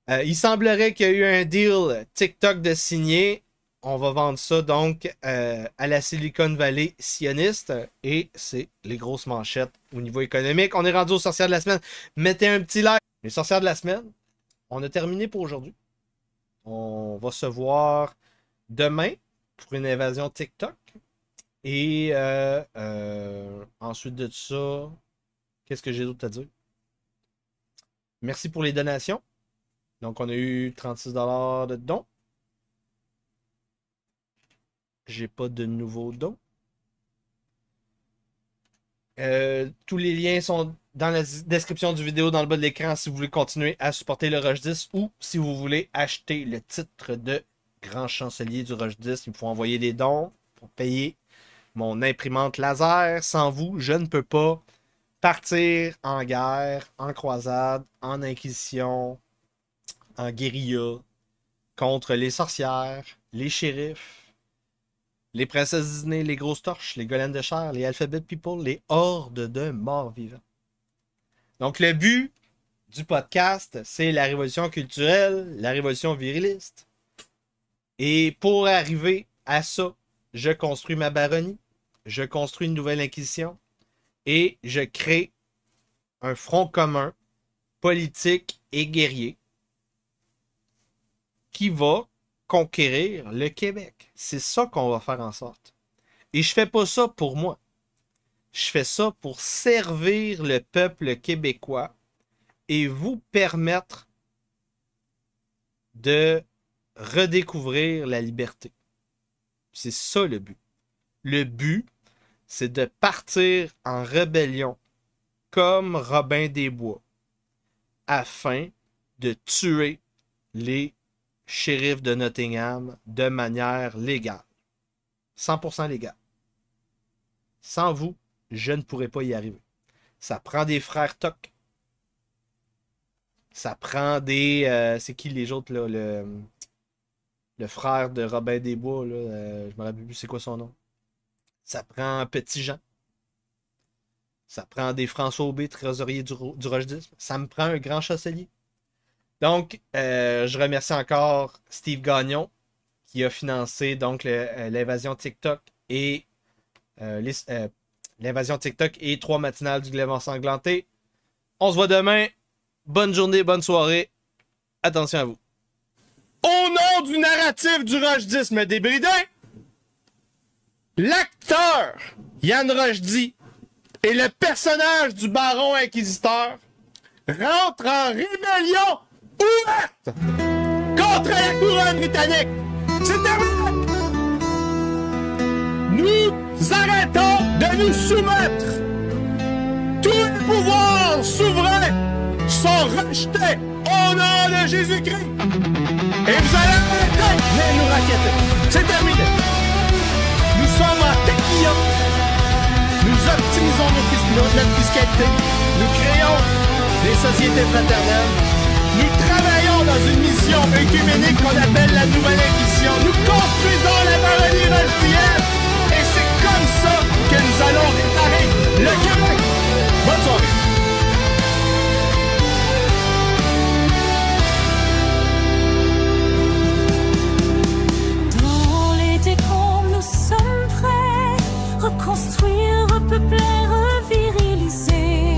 Il semblerait qu'il y a eu un deal TikTok de signé. On va vendre ça donc à la Silicon Valley sioniste. Et c'est les grosses manchettes au niveau économique. On est rendu aux sorcières de la semaine. Mettez un petit like. Les sorcières de la semaine, on a terminé pour aujourd'hui. On va se voir demain pour une invasion TikTok. Et ensuite de ça, qu'est-ce que j'ai d'autre à dire? Merci pour les donations. Donc, on a eu 36$ de dons. J'ai pas de nouveaux dons. Tous les liens sont dans la description du vidéo, dans le bas de l'écran, si vous voulez continuer à supporter le Rush 10 ou si vous voulez acheter le titre de grand chancelier du Rush 10. Il faut envoyer des dons pour payer mon imprimante laser. Sans vous, je ne peux pas partir en guerre, en croisade, en inquisition, en guérilla contre les sorcières, les shérifs, les princesses Disney, les grosses torches, les golems de chair, les alphabet people, les hordes de morts vivants. Donc le but du podcast, c'est la révolution culturelle, la révolution viriliste. Et pour arriver à ça, je construis ma baronnie, je construis une nouvelle inquisition et je crée un front commun, politique et guerrier qui va conquérir le Québec. C'est ça qu'on va faire en sorte. Et je fais pas ça pour moi. Je fais ça pour servir le peuple québécois et vous permettre de redécouvrir la liberté. C'est ça le but. Le but, c'est de partir en rébellion comme Robin des Bois afin de tuer les shérifs de Nottingham de manière légale. 100% légale. Sans vous, je ne pourrais pas y arriver. Ça prend des frères Toc. Ça prend des... c'est qui les autres, là? Le frère de Robin des Bois, là, je me rappelle plus c'est quoi son nom. Ça prend Petit Jean. Ça prend des François Aubé, trésorier du Rush 10. Ça me prend un grand chancelier. Donc, je remercie encore Steve Gagnon qui a financé donc l'invasion TikTok et l'invasion TikTok et 3 matinales du glaive ensanglanté. On se voit demain. Bonne journée, bonne soirée. Attention à vous. Au nom du narratif du Rush 10 me débridin, l'acteur Yann Rochdy et le personnage du baron inquisiteur rentrent en rébellion ouverte contre la couronne britannique. C'est terminé. Nous arrêtons de nous soumettre. Tous les pouvoirs souverains sont rejetés au nom de Jésus-Christ. Et vous allez arrêter de nous raqueter. C'est terminé. Nous sommes en technia. Nous optimisons notre fiscalité. Nous créons des sociétés fraternelles. Nous travaillons dans une mission œcuménique qu'on appelle la Nouvelle Inquisition. Nous construisons la baronnie rolfienne. Et c'est comme ça que nous allons réparer le Québec. Bonne soirée. Reconstruire, repeupler, reviriliser,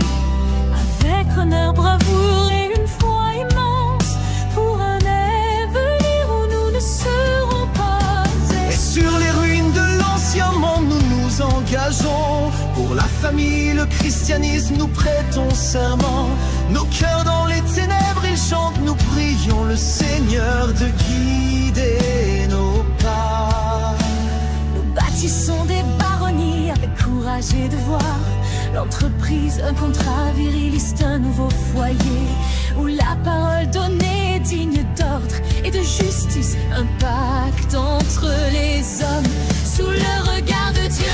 avec honneur, bravoure et une foi immense, pour un avenir où nous ne serons pas. Et sur les ruines de l'ancien monde, nous nous engageons. Pour la famille, le christianisme, nous prêtons serment. Nos cœurs dans les ténèbres, ils chantent, nous prions le Seigneur de guider nos pas. Nous bâtissons des baronnies avec courage et devoir. L'entreprise, un contrat viriliste, un nouveau foyer où la parole donnée est digne d'ordre et de justice. Un pacte entre les hommes sous le regard de Dieu.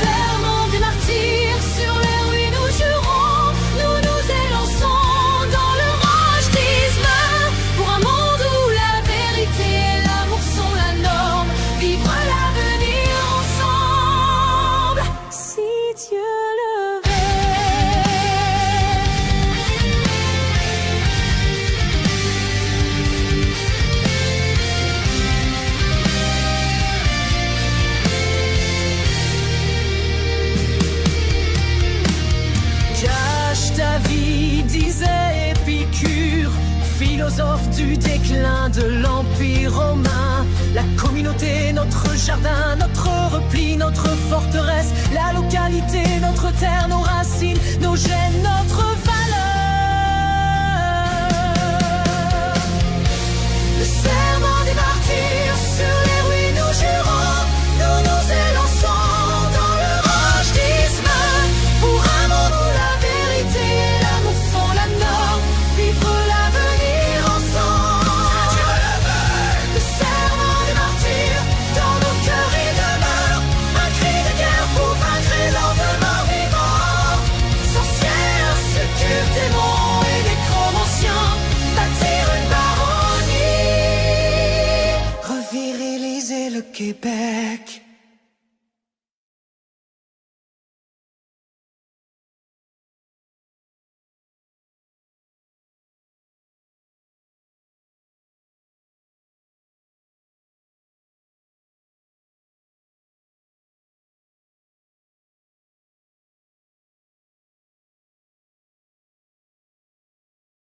Serment des martyrs, sur les ruines nous jurons. Nous nous élançons dans le philosophe du déclin de l'Empire romain. La communauté, notre jardin, notre repli, notre forteresse, la localité, notre terre, nos racines, nos gènes, notre valeur. Le serment des martyrs, sur les ruines nous jurons, nous nous élançons dans le rajdisme, pour un monde où la vérité et l'amour sont la norme, vivre l'avenir ensemble. Le serment des martyrs, dans nos cœurs il demeure, un cri de guerre pour vaincre les lendemains vivants. Sorcières, succubes, démons et nécromanciens, bâtir une baronnie, reviriliser le Québec.